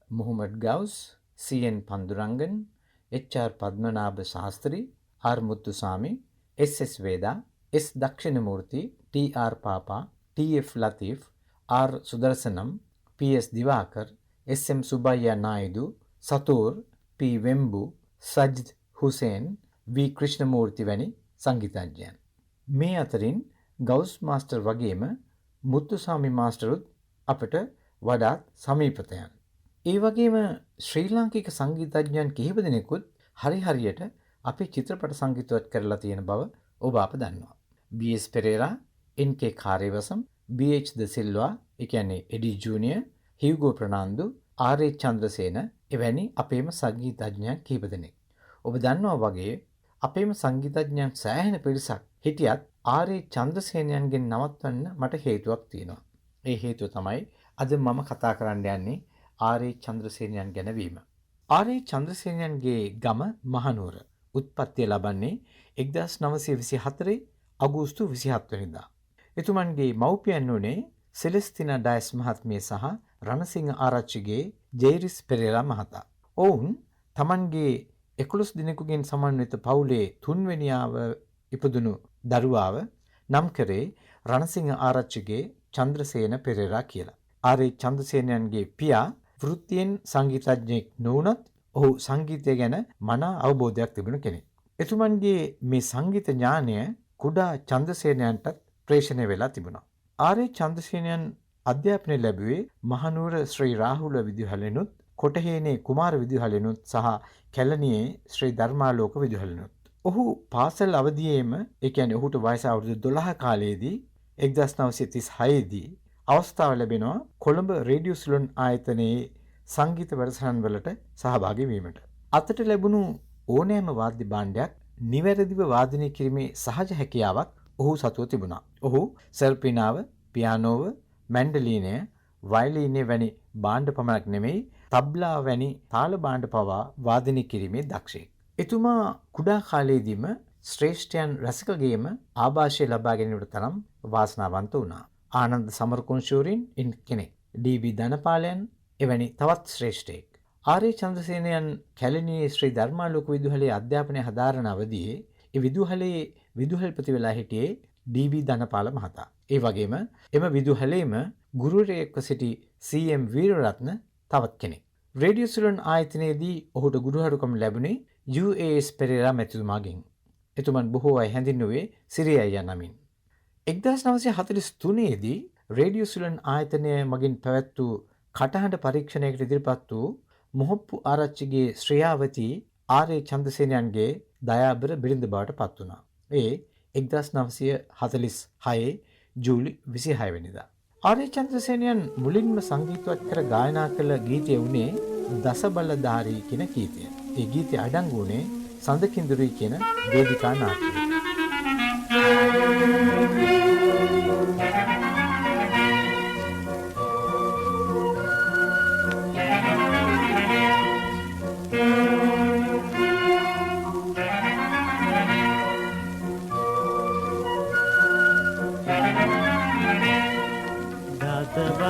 Mohammed Ghouse, CN. Pandurangan, HR. Padmanabha Shastri, R. Muthusamy, SS. Veda, S. Dakshinamurthy, TR. Papa, TF. Latif, R. Sudarsanam, PS. Diwakar, SM. Subbaiah Naidu, Sathur, P. Vembu, Sajjad Hussain, V. Krishnamurthy වැනි සංගීතඥයන්. මේ අතරින් ගවුස් මාස්ටර් වගේම මුත්තුසාමි මාස්ටරුත් අපට වඩාත් සමීපත යන. ඒ වගේම ශ්‍රී ලාංකික සංගීතඥයන් කිහිප දෙනෙකුත් හරියට අපේ චිත්‍රපට සංගීතවත් කරලා තියෙන බව ඔබ අප දන්නවා. B.S. පෙරේරා, N.K. කාර්යවසම්, B.H. ද සිල්වා, ඒ කියන්නේ එඩි ජූනියර්, හියුගෝ ප්‍රනාන්දු, ආර්.ඒ. චන්ද්‍රසේන එවැනි අපේම සංගීතඥයන් කිහිප දෙනෙක්. ඔබ දන්නවා වගේ අපේම සංගීතඥයන් සෑහෙන පිරිසක් හිටියත් ආර්.ඒ. චන්ද්‍රසේනයන්ගෙන් නවත්වන්න මට හේතුවක් තියෙනවා. ඒ හේතුව තමයි අද මම කතා කරන්න යන්නේ ආර්.ඒ. චන්ද්‍රසේනයන් ගැන වීම. ආර්.ඒ. චන්ද්‍රසේනයන්ගේ ගම මහනුවර. උත්පත්තිය ලබන්නේ 1924 අගෝස්තු 27 වෙනිදා. එතුමන්ගේ මව්පියන් වුණේ සෙලෙස්තිනා ඩයස් මහත්මිය සහ රණසිංහ ආරච්චිගේ ජේරිස් පෙරේරා මහතා. ඔවුන් තමන්ගේ 11 දිනකුගෙන් සමන්විත පවුලේ තුන්වෙනියාව ඉපදුණු දරුවාව නම් කරේ රණසිංහ ආරච්චිගේ චන්ද්‍රසේන පෙරේරා කියලා. ආර්.ඒ. චන්ද්‍රසේනයන්ගේ පියා වෘත්තියෙන් සංගීතඥයෙක් නොවුනත් ඔහු සංගීතය ගැන මනා අවබෝධයක් තිබුණු කෙනෙක්. එතුමන්ගේ මේ සංගීත ඥානය කුඩා චන්ද්‍රසේනයන්ටත් ප්‍රේෂණය වෙලා තිබුණා. ආර්.ඒ. චන්ද්‍රසේනයන් අධ්‍යාපනය ලැබුවේ මහනුවර ශ්‍රී රාහුල විදුහලෙනුත්, කොටහේනේ කුමාර විදුහලෙනුත් සහ කැලණියේ ශ්‍රී ධර්මාලෝක විදුහලෙනුත්. ඔහු පාසල් අවදියේම, ඒ කියන්නේ ඔහුට වයස අවුරුදු 12 කාලයේදී 1936 දී අවස්ථාව ලැබෙනවා කොළඹ රේඩියෝ සිලොන් ආයතනයේ සංගීත වැඩසටහන් වලට සහභාගී වීමට. අතට ලැබුණු ඕනෑම වාද්‍ය භාණ්ඩයක් නිවැරදිව වාදනය කිරීමේ සහජ හැකියාවක් ඔහු සතුව තිබුණා. ඔහු සර්පිනාව, පියානෝව, මැන්ඩලීනය, වයලීනය වැනි භාණ්ඩ පමණක් නෙමෙයි, තබ්ලා වැනි තාල භාණ්ඩ පවා වාදනය කිරීමේ දක්ෂයෙක්. එතුමා කුඩා කාලයේදීම ශ්‍රේෂ්ඨයන් රසිකගේම ආభాෂය ලබා ගැනීමට තරම් වාසනාවන්ත වුණා. ආනන්ද සමරකෝන්ෂූරින් ඉන් කෙනෙක්, ඩී.බී. ධනපාලයන් එවැනි තවත් ශ්‍රේෂ්ඨයෙක්. ආර්.ඒ. චන්ද්‍රසේනයන් කැලණියේ ශ්‍රී ධර්මාලෝක විදුහලේ අධ්‍යාපනය හදාරන අවදියේ ඒ විදුහලේ විදුහල්පති වෙලා හිටියේ ඩී.බී. ධනපාල මහතා. ඒ වගේම එම විදුහලේම ගුරුවරයෙක්ව සිටි සී.එම්. වීරරත්න තවත් කෙනෙක්. රේඩියෝ සිලොන් ආයතනයේදී ඔහුට ගුරුහරුකම් ලැබුණේ යූ.ඒස්. පෙරේරා මැතිතුමාගෙන්. එතුමන් බොහෝ අය හැඳින්වුවේ සිරි අයියා නමින්. 1943 දී රේඩියෝ සිලොන් ආයතනය මගින් පැවැත් වූ කටහඬ පරීක්ෂණයකට ඉදිරිපත් වූ මොහොප්පු ආරච්චිගේ ශ්‍රියාවතී ආර්.ඒ. චන්ද්‍රසේනයන්ගේ දයාබර බිරිඳ බවට පත් වුණා. ඒ 1946 ජූලි 26 වෙනිදා. ආර්.ඒ. චන්ද්‍රසේනයන් මුලින්ම සංගීතවත් කර ගායනා කළ ගීතය වුණේ දසබලධාරී කියන ගීතය. ඒ ගීතය අඩංගු වුණේ සඳකිඳුරුයි කියන වේදිකා නාට්‍යය.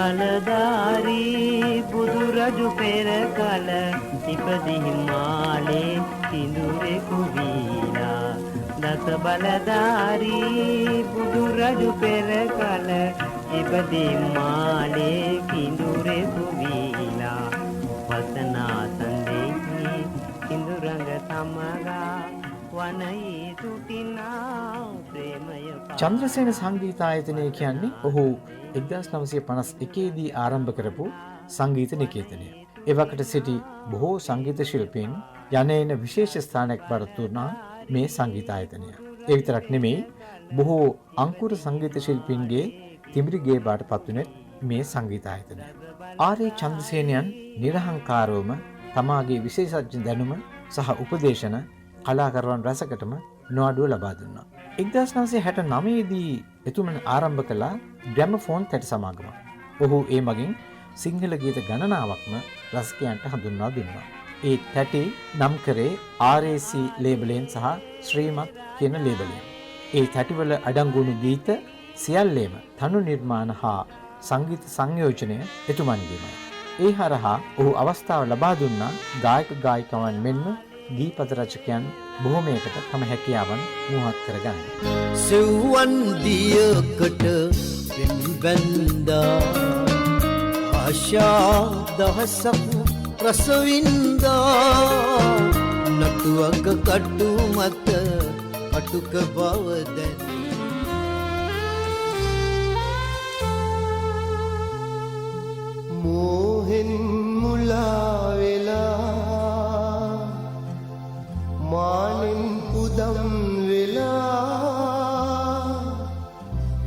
බලධාරී බුදුරජු පෙර කල ඉපදි හිමාලේ සිඳුරෙකු වීලා. දස බලධාරී බුදුරජු පෙර කල ඉපදි හිමාලේ සිඳුරෙකු වීලා. වසනා සඳෙහි සිඳුරඟ සමගා වනයේ තුටිනා ප්‍රේමය. චන්ද්‍රසේන සංගීතායතනය කියන්නේ ඔහු 1951 දී ආරම්භ කරපු සංගීත නිකේතනය. එවකට සිටි බොහෝ සංගීත ශිල්පීන් යනේන විශේෂ ස්ථානයක් බවට දුන්නා මේ සංගීතායතනය. ඒ විතරක් නෙමෙයි, බොහෝ අංකුර සංගීත ශිල්පීන්ගේ තිමිරිගේ බවට පත්වුනේ මේ සංගීතායතනය. ආර්.ඒ. චන්ද්‍රසේනයන් නිර්හංකාරවම තමාගේ විශේෂඥ දැනුම සහ උපදේශන කලාකරුවන් රැසකටම නොඅඩුව ලබා දුන්නා. 1969 දී එතුමන් ආරම්භ කළ ග්‍රැමෆෝන් තැටි සමාගම. ඔහු ඒ මගින් සිංහල ගීත ගණනාවක්ම රසිකයන්ට හඳුන්වා දුන්නා. ඒ තැටි නම් කරේ RAC ලේබලයෙන් සහ ශ්‍රීමත් කියන ලේබලයෙන්. ඒ තැටිවල අඩංගුණු ගීත සියල්ලේම තනු නිර්මාණ හා සංගීත සංයෝජනය එතුමන්ගේමයි. ඒ හරහා ඔහු අවස්ථාව ලබා දුන්නා ගායක ගායිකවන් මෙන්ම ගීපද රචකයන් බොහොමයකට තම හැකියාවන් මුවහත් කරගන්න. සෙව්වන් දියකට පෙන්බැන්දා ආශා දහසක් රසවින්දා නටුවක කටු මත කටුක බව දැනී මෝහෙන් මුලා වෙලා මානෙන් පුදම් වෙලා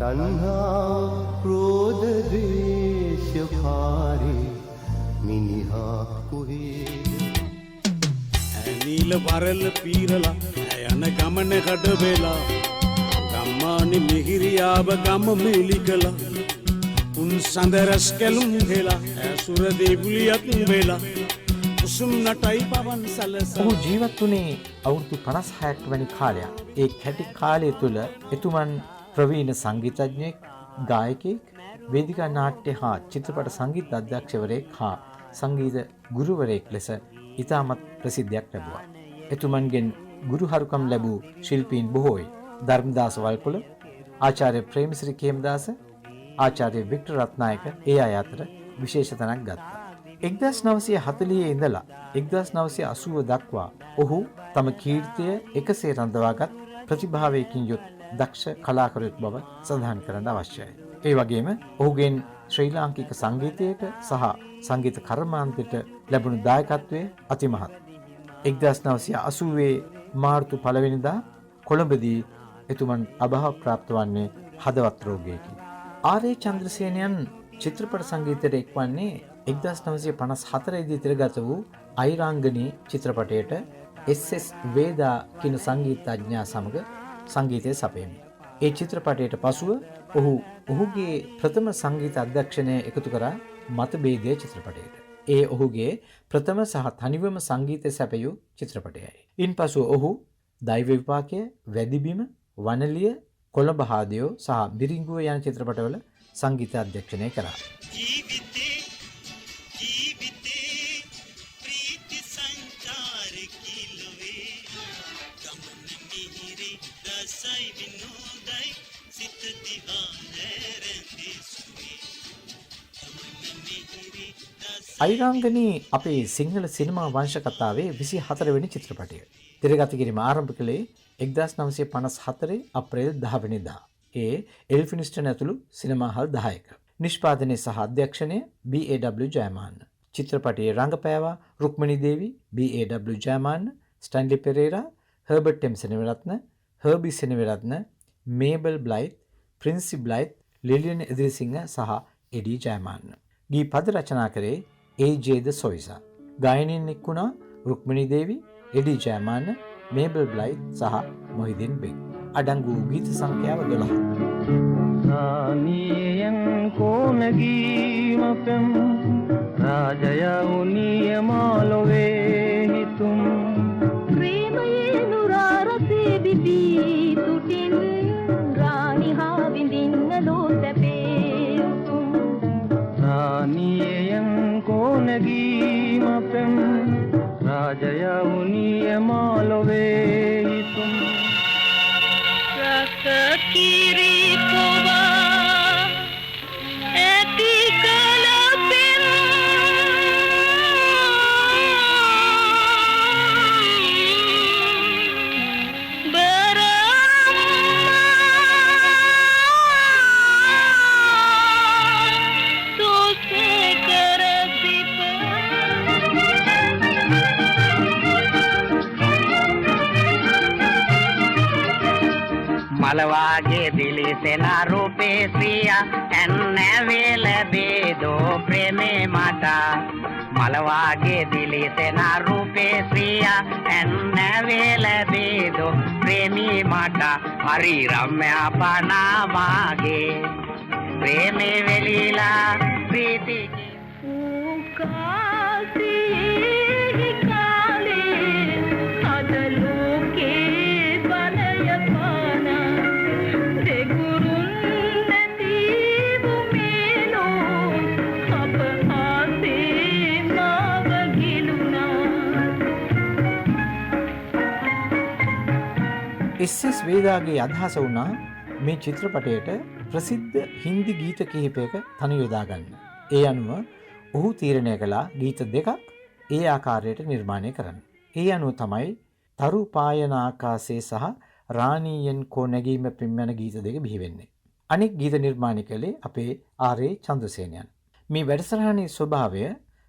තණ්හා ක්‍රෝධ ද්වේෂ පාරේ මිනිහා කුහේද ඇනීල වරල පීරලා යන ගමන කඩ වෙලා ගම්මානි මිහිරියාව ගම මෙලි කළා උන් සඳරස් කැලුම් හෙලා ඇසුර දේබුලියක් වෙලා කුසුම් නටයි පවන් සලස. ඔහු ජීවත් වුණේ අවුරුදු 56ක් වැනි කාලයක්. ඒ කැටි කාලය තුළ එතුමන් ප්‍රවීණ සංගීතඥයෙක්, ගායකයෙක්, වේදිකා නාට්‍ය හා චිත්‍රපට සංගීත අධ්‍යක්ෂකවරයෙක් හා සංගීත ගුරුවරයෙක් ලෙස ඉතාමත් ප්‍රසිද්ධියක් ලැබුවා. එතුමන්ගෙන් ගුරුහරුකම් ලැබූ ශිල්පීන් බොහෝයි. ධර්මදාස වල්පොල, ආචාර්ය ප්‍රේමසිරි කේමදාස, ආචාර්ය වික්ටර් රත්නායක ඒ අය අතර විශේෂ තැනක් ගත්තා. 1940 ඉඳලා 1980 දක්වා ඔහු තම කීර්තිය එකසේ රඳවාගත් ප්‍රතිභාවයකින් යුත් දක්ෂ කලාකරුවෙක් බව සඳහන් කරන්න අවශ්‍යයි. ඒ වගේම ඔහුගෙන් ශ්‍රී ලාංකික සංගීතයට සහ සංගීත කර්මාන්තයට ලැබුණු දායකත්වය අතිමහත්. 1980 මාර්තු 1 වෙනිදා කොළඹදී එතුමන් අභාව ප්‍රාප්ත වන්නේ හදවත් රෝගයකින්. ආර්.ඒ. චන්ද්‍රසේනයන් චිත්‍රපට සංගීතයට එක්වන්නේ 1954 දී තිරගත වූ අයිරාංගනී චිත්‍රපටයට එස්.එස්. වේදා කියන සංගීතඥයා සමග සංගීතය සපයමින්. ඒ චිත්‍රපටයට පසුව ඔහුගේ ප්‍රථම සංගීත අධ්‍යක්ෂණය එකතු කරා මතභේදය චිත්‍රපටයට. ඒ ඔහුගේ ප්‍රථම සහ තනිවම සංගීතය සැපයූ චිත්‍රපටයයි. ඉන්පසු ඔහු දෛව විපාකය, වැදිබිම, වනලිය, කොළඹ හාදයෝ සහ බිරිඟුව යන චිත්‍රපටවල සංගීත අධ්‍යක්ෂණය කරා. අයිරාංගනී අපේ සිංහල සිනමා වංශ කතාවේ 24 වෙනි චිත්‍රපටය. තිරගත කිරීම ආරම්භ කළේ 1954 අප්‍රේල් 10 වෙනිදා. ඒ එල්ෆිනිස්ටන් ඇතුළු සිනමා හල් 10ක. නිෂ්පාදනය සහ අධ්‍යක්ෂණය B.A.W. ජයමාන්න. චිත්‍රපටයේ රංගපෑවා Rukmani Devi, B.A.W. Jayamanna, Stanley Perera, Herbert M Seneviratne, Herbie Seneviratne, Mabel Blythe, Princey Blythe, Lillian Edirisinghe සහ එඩි ජයමාන්න. ගී පද රචනා කරේ A.J. ද සොයිසා. ගායනයෙන් එක් වුණා රුක්මනී දේවි, එඩි ජයමාන්න, මේබල් බ්ලයිත් සහ මොහිදින් බෙක්. අඩංගු ගීත සංඛ්‍යාව 12. රානියන් කෝනගීමපම් රාජය උනිය මාලොවේ හිතුම් ප්‍රේමයේ නුරාරසේ බිබි තුටින් රාණි හා විඳින්න ලෝතපේ උතුම් රානියන් කෝනගීමපම් රාජය උනිය මාලොවේ හිතුම් Kiri powa eti kalapin beramma to se karasip ಮಲವಾಗೆ ದಿಲಿಸೆನ RuPay ಶ್ರೀಯ ಎನ್ನವೇಲ ಬೇದೋ ಪ್ರೇಮೆ ಮಾಟ ಮಲವಾಗೆ ದಿಲಿಸೆನ ರೂಪೇ ಶ್ರೀಯ ಎನ್ನವೇಲ ಬೇದೋ ಪ್ರೇಮಿ ಮಾಟ ಹರಿ ರಮ್ಯ ಪನಾಮಾಗೆ ಪ್ರೇಮೆ ವೆಲೀಲ ಪ್ರೀತಿ එස්.එස්. වේදාගේ අදහස වුණා මේ චිත්‍රපටයට ප්‍රසිද්ධ හින්දි ගීත කිහිපයක තනි යොදා ගන්න. ඒ අනුව ඔහු තීරණය කළා ගීත දෙකක් ඒ ආකාරයට නිර්මාණය කරන්න. ඒ අනුව තමයි තරු පායන ආකාශයේ සහ රාණීයන් කෝ නැගීම පිම්මන ගීත දෙක බිහි වෙන්නේ. අනෙක් ගීත නිර්මාණය කළේ අපේ ආර්.ඒ. චන්ද්‍රසේනයන්. මේ වැඩසටහනේ ස්වභාවය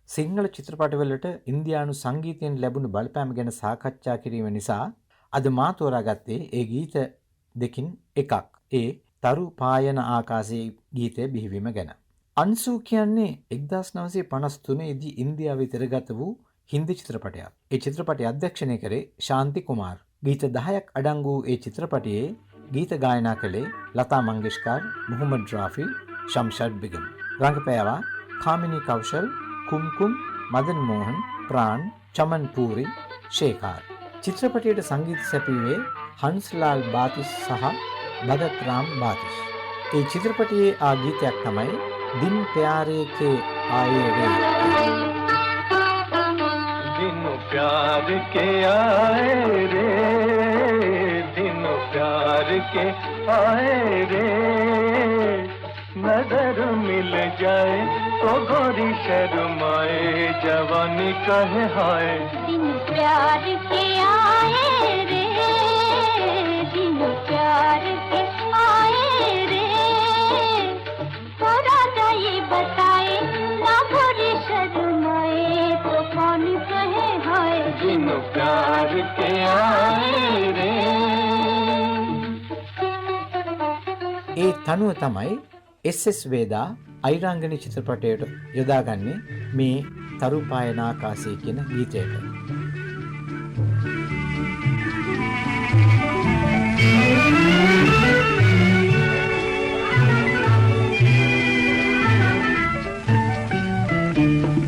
සිංහල චිත්‍රපටවලට ඉන්දියානු සංගීතයෙන් ලැබුණු බලපෑම ගැන සාකච්ඡා කිරීම නිසා අද මා තෝරාගත්තේ ඒ ගීත දෙකින් එකක්. ඒ තරු පායන ආකාශයේ ගීතය බිහිවීම ගැන. අන්සු කියන්නේ 1953 දී ඉන්දියාවේ තිරගත වූ හින්දි චිත්‍රපටයක්. ඒ චිත්‍රපටය අධ්‍යක්ෂණය කරේ ශාන්ති කුමාර්. ගීත 10ක් අඩංගු ඒ චිත්‍රපටයේ ගීත ගායනා කළේ ලතා මංගেশකර්, මුහම්මද් රාෆි, ශම්ෂාඩ් බිගම්. රංගපෑවා කාමිනී කෞශල්, කුම්කුම්, මදන් මෝහන්, ප්‍රාන්, චමන් පූරි, ශේඛාර්. චිත්‍රපටයට සංගීත සැපයුවේ හන්ස්ලාල් බාතිස් සහ භගත් රාම් බාතිස්. ඒ චිත්‍රපටයේ ආ ගීතයක් තමයි දින් ප්යාරේ के आए रे. दिन प्यार के आए रे, दिन प्यार के आए रे, नजर मिल जाए तो गोरी शर्माए, जवानी कहे हाय. दिन प्यार के आए रे, दिन प्यार के आए रे, थोड़ा सा ये बताए ना गोरी शर्माए, तो कौन कहे हाय. दिन प्यार के आए रे. ඒ තනුව තමයි එස්.එස්. වේදා අයිරාංගනී චිත්‍රපටයට යොදාගන්නේ මේ තරු පායන ආකාශය කියන ගීතයට.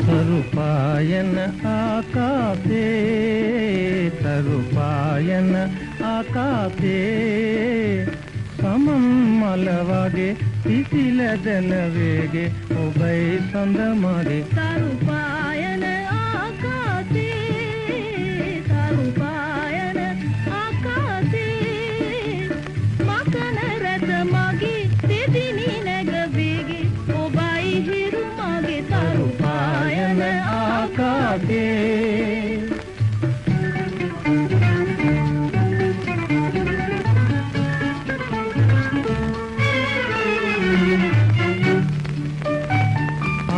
तरू पायन आकाशे, तरू पायन आकाशे, समम मलवागे පිසිලදන වේගේ ඔබයි සඳ මගේ. තරු පායන ආකාශේ, තරු පායන ආකාශේ, මකන රැඳ මගේ දෙදිනි නැග වේගේ ඔබයි හිරු මගේ. තරු පායන ආකාශේ.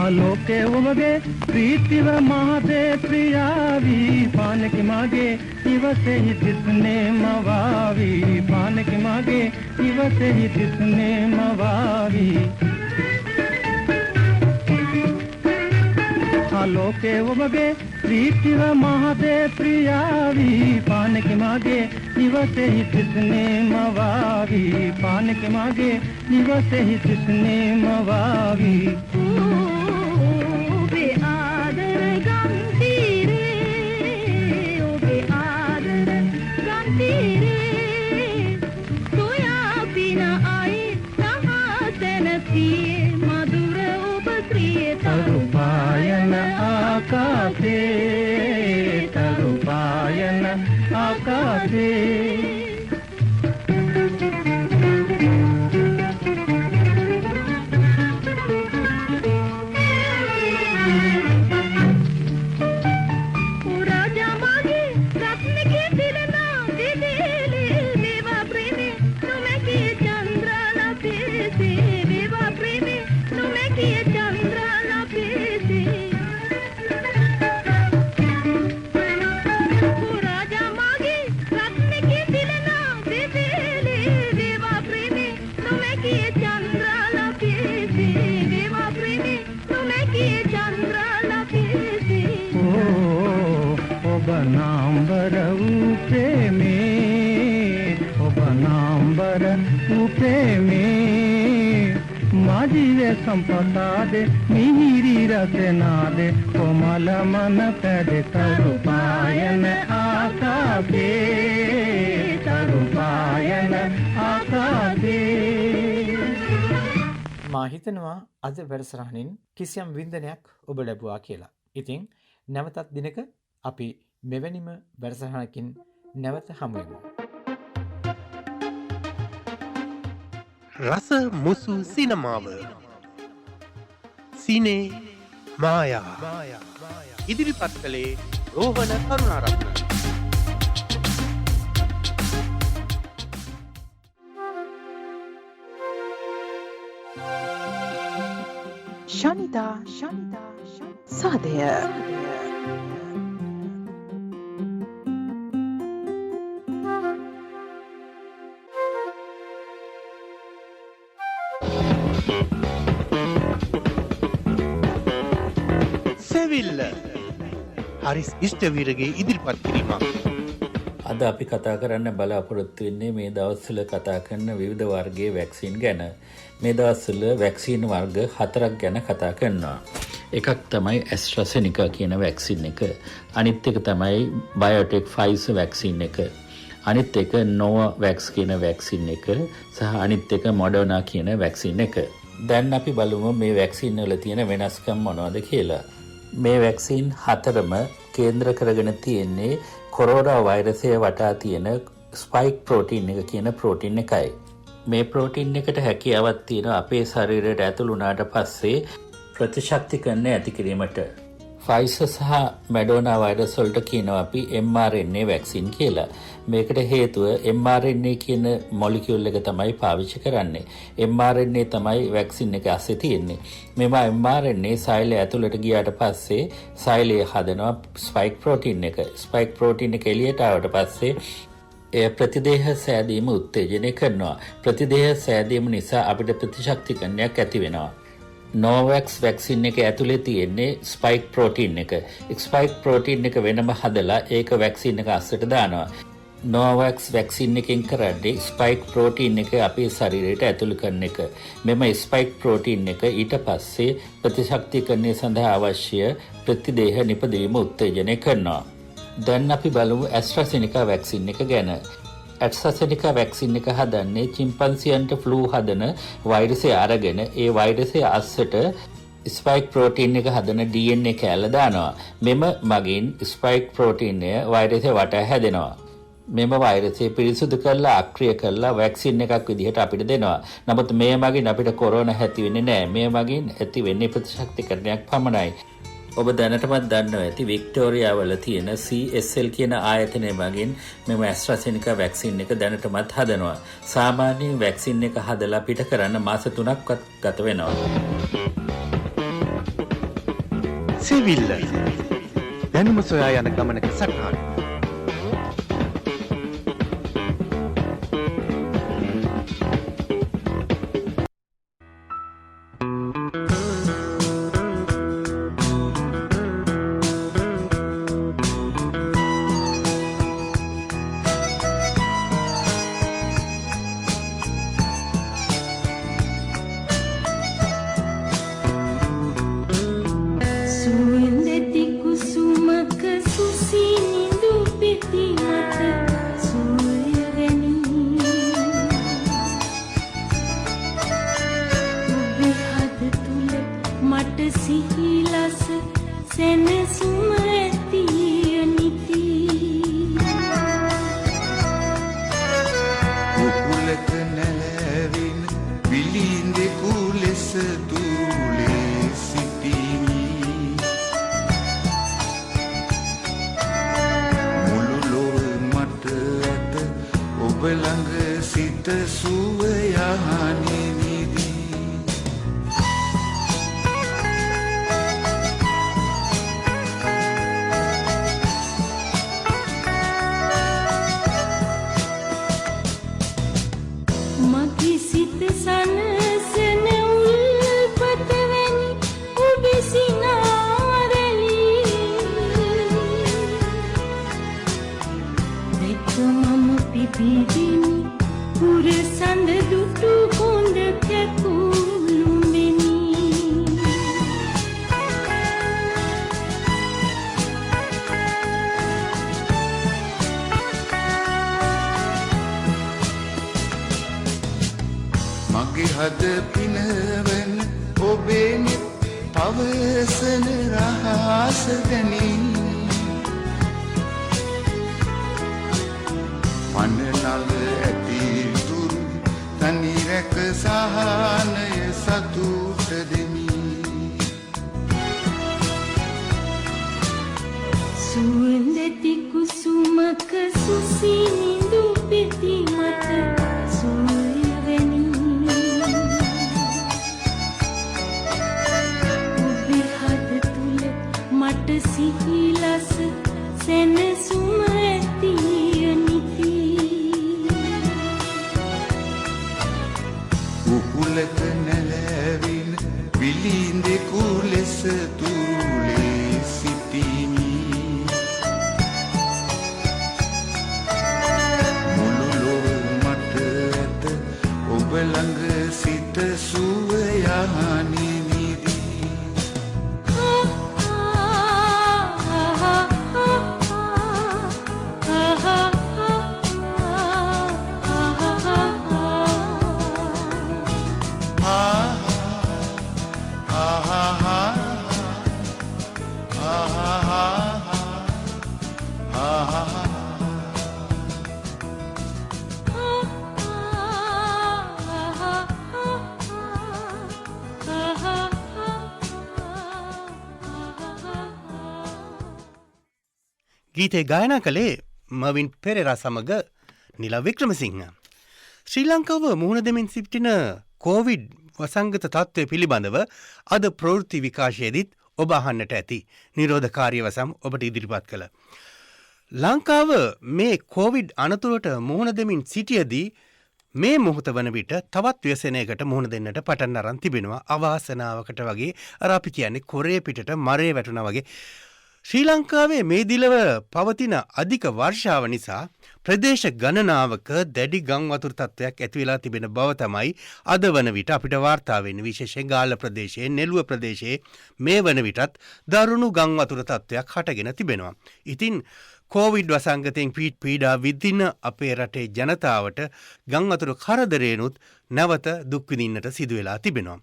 ಆಲೋಕೆ ಒಮಗೆ ಪ್ರೀತಿವ ಮಾದೆ ಪ್ರಿಯಾವಿ, ಪಾನಕಿ ಮಾಗೆ ಇವಸೆ ಹಿ ದಿಸ್ನೆ ಮವಾವಿ, ಪಾನಕಿ ಮಾಗೆ ಇವಸೆ ಹಿ ದಿಸ್ನೆ ಮವಾವಿ. ಆಲೋಕೆ ಒಮಗೆ ಪ್ರೀತಿವ ಮಾದೆ ಪ್ರಿಯಾವಿ, ಪಾನಕಿ ಮಾಗೆ ಇವಸೆ ಹಿ ದಿಸ್ನೆ ಮವಾವಿ, ಪಾನಕಿ ಮಾಗೆ ಇವಸೆ ಹಿ ದಿಸ್ನೆ ಮವಾವಿ. तरू पायन आकाशे, तरू पायन आकाशे. नाम्बर ऊपे में, ओब नाम्बर ऊपे में, माझी संपदा दे मिहिरी रचना दे, कोमल मन पैदे. तरू पायन आकाशे, तरू पायन आकाशे. මා හිතනවා අද වැඩසටහනින් කිසියම් වින්දනයක් ඔබ ලැබුවා කියලා. ඉතින් නැවතත් දිනක අපි මෙවැනිම වැඩසටහනකින් නැවත හමු වෙමු. රස මුසු සිනමාව සිනේ මායා ඉදිරිපත් කළේ රෝහණ කරුණාරත්න. ශනි ශනිදා සාදය සෙවිල්ල හරිස් ඉෂ්ටවීරගේ ඉදිරිපත් කිරීමක්. අද අපි කතා කරන්න බලාපොරොත්තු වෙන්නේ මේ දවස්වල කතා කරන විවිධ වර්ගයේ වැක්සින් ගැන. මේ දවස්වල වැක්සින් වර්ග 4ක් ගැන කතා කරනවා. එකක් තමයි ඇස්ට්‍රාසෙනිකා කියන වැක්සින් එක. අනිත් එක තමයි බයෝටෙක් ෆයිසර් වැක්සින් එක. අනිත් එක නොවාවැක්ස් කියන වැක්සින් එක සහ අනිත් එක මොඩර්නා කියන වැක්සින් එක. දැන් අපි බලමු මේ වැක්සින් වල තියෙන වෙනස්කම් මොනවද කියලා. මේ වැක්සින් 4ම කේන්ද්‍ර කරගෙන තියෙන්නේ කොරෝනා වෛරසය වටා තියෙන ස්පයික් ප්‍රෝටීන් එක කියන ප්‍රෝටීන් එකයි. මේ ප්‍රෝටීන් එකට හැකියාවක් තියෙනවා අපේ ශරීරයට ඇතුළු වුණාට පස්සේ ප්‍රතිශක්තිකරණය ඇති කිරීමට. ෆයිසර් සහ මොඩර්නා වෛරස් වලට කියනවා අපි mRNA වැක්සින් කියලා. මේකට හේතුව mRNA කියන මොලිකියුල් එක තමයි පාවිච්චි කරන්නේ. mRNA තමයි වැක්සින් එක ඇස්සේ තියෙන්නේ. මෙම mRNA සෛලය ඇතුළට ගියාට පස්සේ සෛලය හදනවා ස්පයික් ප්‍රෝටීන් එක. ස්පයික් ප්‍රෝටීන් එක එළියට ආවට පස්සේ එය ප්‍රතිදේහ සෑදීම උත්තේජනය කරනවා. ප්‍රතිදේහ සෑදීම නිසා අපිට ප්‍රතිශක්තිකරණයක් ඇති වෙනවා. නොවාවැක්ස් වැක්සින් එක ඇතුලේ තියෙන්නේ ස්පයික් ප්‍රෝටීන් එක. ස්පයික් ප්‍රෝටීන් එක වෙනම හදලා ඒක වැක්සින් එක අස්සට දානවා. නොවාවැක්ස් වැක්සින් එකෙන් කරන්නේ ස්පයික් ප්‍රෝටීන් එක අපේ ශරීරයට ඇතුළු කරන එක. මෙම ස්පයික් ප්‍රෝටීන් එක ඊට පස්සේ ප්‍රතිශක්තිකරණය සඳහා අවශ්‍ය ප්‍රතිදේහ නිපදවීම උත්තේජනය කරනවා. දැන් අපි බලමු ඇස්ට්‍රාසෙනිකා වැක්සින් එක ගැන. ඇස්ට්‍රාසෙනිකා වැක්සින් එක හදන්නේ චිම්පන්සියන්ට ෆ්ලූ හදන වෛරසය අරගෙන ඒ වෛරසය අස්සට ස්පයික් ප්‍රෝටීන් එක හදන DNA කෑල්ල දානවා. මෙම මගින් ස්පයික් ප්‍රෝටීනය වෛරසය වටා හැදෙනවා. මෙම වෛරසය පිරිසුදු කරලා අක්‍රිය කරලා වැක්සින් එකක් විදිහට අපිට දෙනවා. නමුත් මේ මගින් අපිට කොරෝනා ඇති වෙන්නේ නැහැ. මේ මගින් ඇති වෙන්නේ ප්‍රතිශක්තිකරණයක් පමණයි. ඔබ දැනටමත් දන්නවා ඇති වික්ටෝරියා වල තියෙන CSL කියන ආයතනය මගින් මෙම ඇස්ට්‍රාසෙනිකා වැක්සින් එක දැනටමත් හදනවා. සාමාන්‍යයෙන් වැක්සින් එක හදලා පිට කරන්න මාස 3ක්වත් ගත වෙනවා. සෙවිල්ල දැනුම සොයා යන ගමනක සටහන්. බිඳෙකු ලෙස තුරුලේ සිටිමි මුළු ලොව මට ඇත ඔබ ළඟ සිට සුවයහනි ගීතේ ගායනා කළේ මවින් පෙරේරා සමග නිල වික්‍රමසිංහ. ශ්‍රී ලංකාව මුහුණ දෙමින් සිටින කොවිඩ් වසංගත තත්ත්වය පිළිබඳව අද ප්‍රවෘත්ති විකාශයේදීත් ඔබ අහන්නට ඇති නිරෝධකාරී වසම් ඔබට ඉදිරිපත් කළ. ලංකාව මේ කොවිඩ් අනතුරට මුහුණ දෙමින් සිටියදී මේ මොහොත වන විට තවත් ව්‍යසනයකට මුහුණ දෙන්නට පටන් අරන් තිබෙනවා. අවාසනාවකට වගේ අර අපි කියන්නේ කොරේ පිටට මරේ වැටුණා වගේ. ශ්‍රී ලංකාවේ මේ දිලව පවතින අධික වර්ෂාව නිසා ප්‍රදේශ ගණනාවක දැඩි ගම් වතුර තත්ත්වයක් ඇති වෙලා තිබෙන බව තමයි අද වන විට අපිට වාර්තා වෙන්නේ. විශේෂයෙන් ගාල්ල ප්‍රදේශයේ, නෙළුව ප්‍රදේශයේ මේ වන විටත් දරුණු ගම් වතුර තත්ත්වයක් හටගෙන තිබෙනවා. ඉතින් කොවිඩ් වසංගතයෙන් පීඩා විඳින අපේ රටේ ජනතාවට ගම් වතුර කරදරේනුත් නැවත දුක් විඳින්නට සිදු වෙලා තිබෙනවා.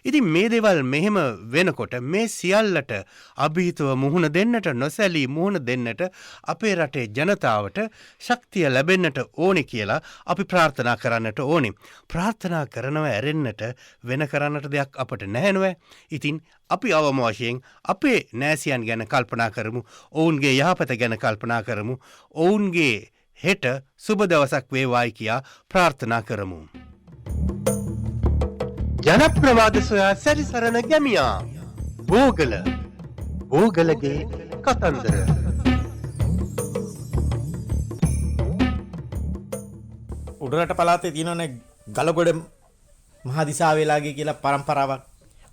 ඉතින් මේ දේවල් මෙහෙම වෙනකොට මේ සියල්ලට අභීතව මුහුණ දෙන්නට නොසැලී මුහුණ දෙන්නට අපේ රටේ ජනතාවට ශක්තිය ලැබෙන්නට ඕනේ කියලා අපි ප්‍රාර්ථනා කරන්නට ඕනේ. ප්‍රාර්ථනා කරනව ඇරෙන්නට වෙන කරන්නට දෙයක් අපට නැහැ නෝ. ඉතින් අපි අවම වශයෙන් අපේ නෑසියන් ගැන කල්පනා කරමු. ඔවුන්ගේ යහපත ගැන කල්පනා කරමු. ඔවුන්ගේ හෙට සුබ දවසක් වේවායි කියා ප්‍රාර්ථනා කරමු. ජනප්‍රවාද සොයා සැරිසරන ගැමියා බෝගලගේ කතන්දර. උඩරට පළාතේ තියෙනවනේ ගලගොඩ මහදිසාවේලාගේ කියලා පරම්පරාවක්.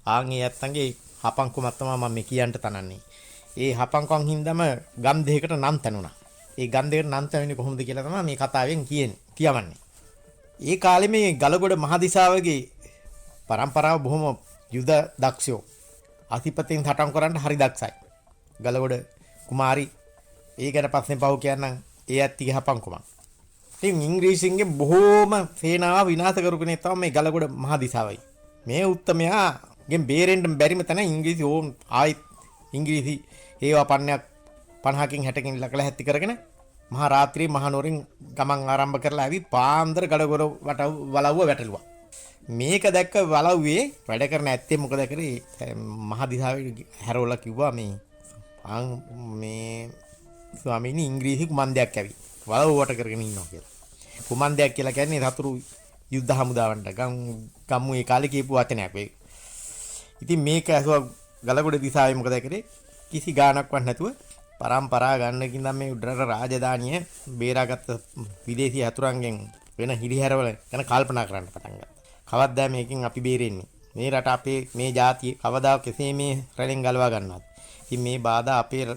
ආන්ගේ ඇත්තන්ගේ හපංකුමක් තමයි මම මේ කියන්න තනන්නේ. ඒ හපංකම් හින්දාම ගම් දෙකකට නම් තනුණා. ඒ ගම් දෙකට නම් තනුනේ කොහොමද කියලා තමයි මේ කතාවෙන් කියවන්නේ. ඒ කාලේ මේ ගලගොඩ මහදිසාවගේ පරම්පරාව බොහොම යුද දක්ෂයෝ. අධිපතෙන් හටම් කරන්න හරි දක්ෂයි. ගලගොඩ කුමාරි ඒ ගැන පස්සේ පහු කියන්නම් ඒ ඇත්තිගේ හපංකුමක්. ඉතින් ඉංග්‍රීසින්ගේ බොහෝම සේනාව විනාශ කරුකනේ තමයි මේ ගලගොඩ මහදිසාවයි. මේ උත්තමයාගෙන් බේරෙන්න බැරිම තැන ඉංග්‍රීසි ඕන් ආයි ඉංග්‍රීසි ඒවා පන්නයක් 50කින් 60කින් ලකලා හැත්ති කරගෙන මහා රාත්‍රියේ මහනුවරින් ගමන් ආරම්භ කරලා ඇවිත් පාන්දර ගඩගොඩ වලව්ව වැටලුවා. මේක දැක්ක වලව්වේ වැඩ කරන ඇත්තේ මොකද කරේ මහදිසාවේ හැරවලා කිව්වා මේ ස්වාමීනි ඉංග්‍රීසි කුමන්දයක් ඇවි වලව්වට කරගෙන ඉන්නවා කියලා. කුමන්දයක් කියලා කියන්නේ සතුරු යුද්ධ හමුදාවන්ට ගම්මු ඒ කාලේ කියපු වචනයක් වෙයි. ඉතින් මේක ඇසුවා ගලගොඩ දිසාවේ මොකද කරේ කිසි ගාණක්වත් නැතුව පරම්පරා ගන්නකින් නම් මේ උඩරට රාජධානිය බේරාගත්ත විදේශී හතුරන්ගෙන් වෙන හිරිහැරවල ගැන කල්පනා කරන්න පටන් ගත්තා. කවද්දා මේකෙන් අපි බේරෙන්නේ? මේ රට අපේ මේ ජාතිය කවදා කෙසේ මේ රැළෙන් ගලවා ගන්නවද? ඉතින් මේ බාධා අපේ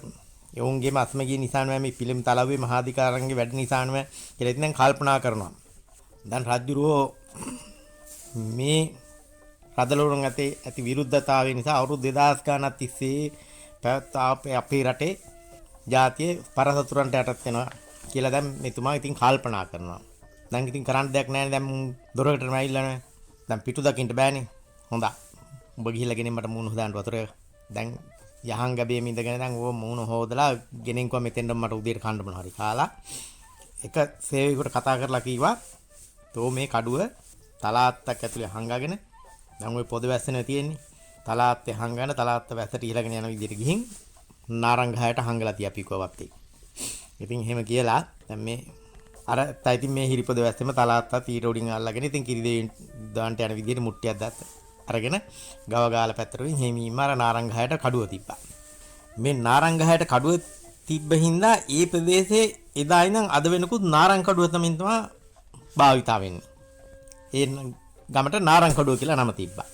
යෝන්ගේම අස්මගිය නිසාම මේ පිළිම තලව්වේ මහාධිකාරංගේ වැඩ නිසාම කියලා ඉතින් දැන් කල්පනා කරනවා. දැන් රජුරෝ මේ රදලෝරුන් ඇති විරුද්ධතාවය නිසා අවුරුදු 2000 ගණනක් තිස්සේ අපේ රටේ ජාතිය පරසතුරන්ට යටත් වෙනවා කියලා දැන් මෙතුමා ඉතින් කල්පනා කරනවා. දැන් ඉතින් කරන්න දෙයක් නැහැ. දැන් දොරකටම ඇවිල්ලා නැහැ. දැන් පිටු දකින්න බෑනේ. හොඳයි. උඹ ගිහිල්ලා ගෙනින් මට මූණ හොදාන්න වතුර. දැන් යහන් ගැබේ මිඳගෙන දැන් ඕව මූණ හොදලා ගෙනින් කො මෙතෙන්ද මට උදේට කන්න මොනවා හරි කාලා එක සේවකයෙකුට කතා කරලා කිව්වා තෝ මේ කඩුව තලාත්තක් ඇතුලේ හංගගෙන දැන් ওই පොද වැස්සනේ තියෙන්නේ. තලාත්තේ හංගන තලාත්ත වැස්සට ඉහළගෙන යන විදිහට ගිහින් නාරංගහයට හංගලා තියාපිකුවත් එක්ක. ඉතින් එහෙම කියලා දැන් මේ අර තයිතින් මේ හිරිපොද වැස්සෙම තලාත්තා තීර උඩින් අල්ලගෙන ඉතින් කිරිදේ දාන්ට යන විදිහට මුට්ටියක් දැත්ත. අරගෙන ගව ගාලා පැත්තට වලින් හිමීම අර නාරංගහයට කඩුව තිබ්බා. මේ නාරංගහයට කඩුව තිබ්බ හින්දා ඒ ප්‍රදේශයේ එදා ඉඳන් අද වෙනකුත් නාරං කඩුව තමයි භාවිතා වෙන්නේ. ඒ ගමට නාරං කඩුව කියලා නම තිබ්බා.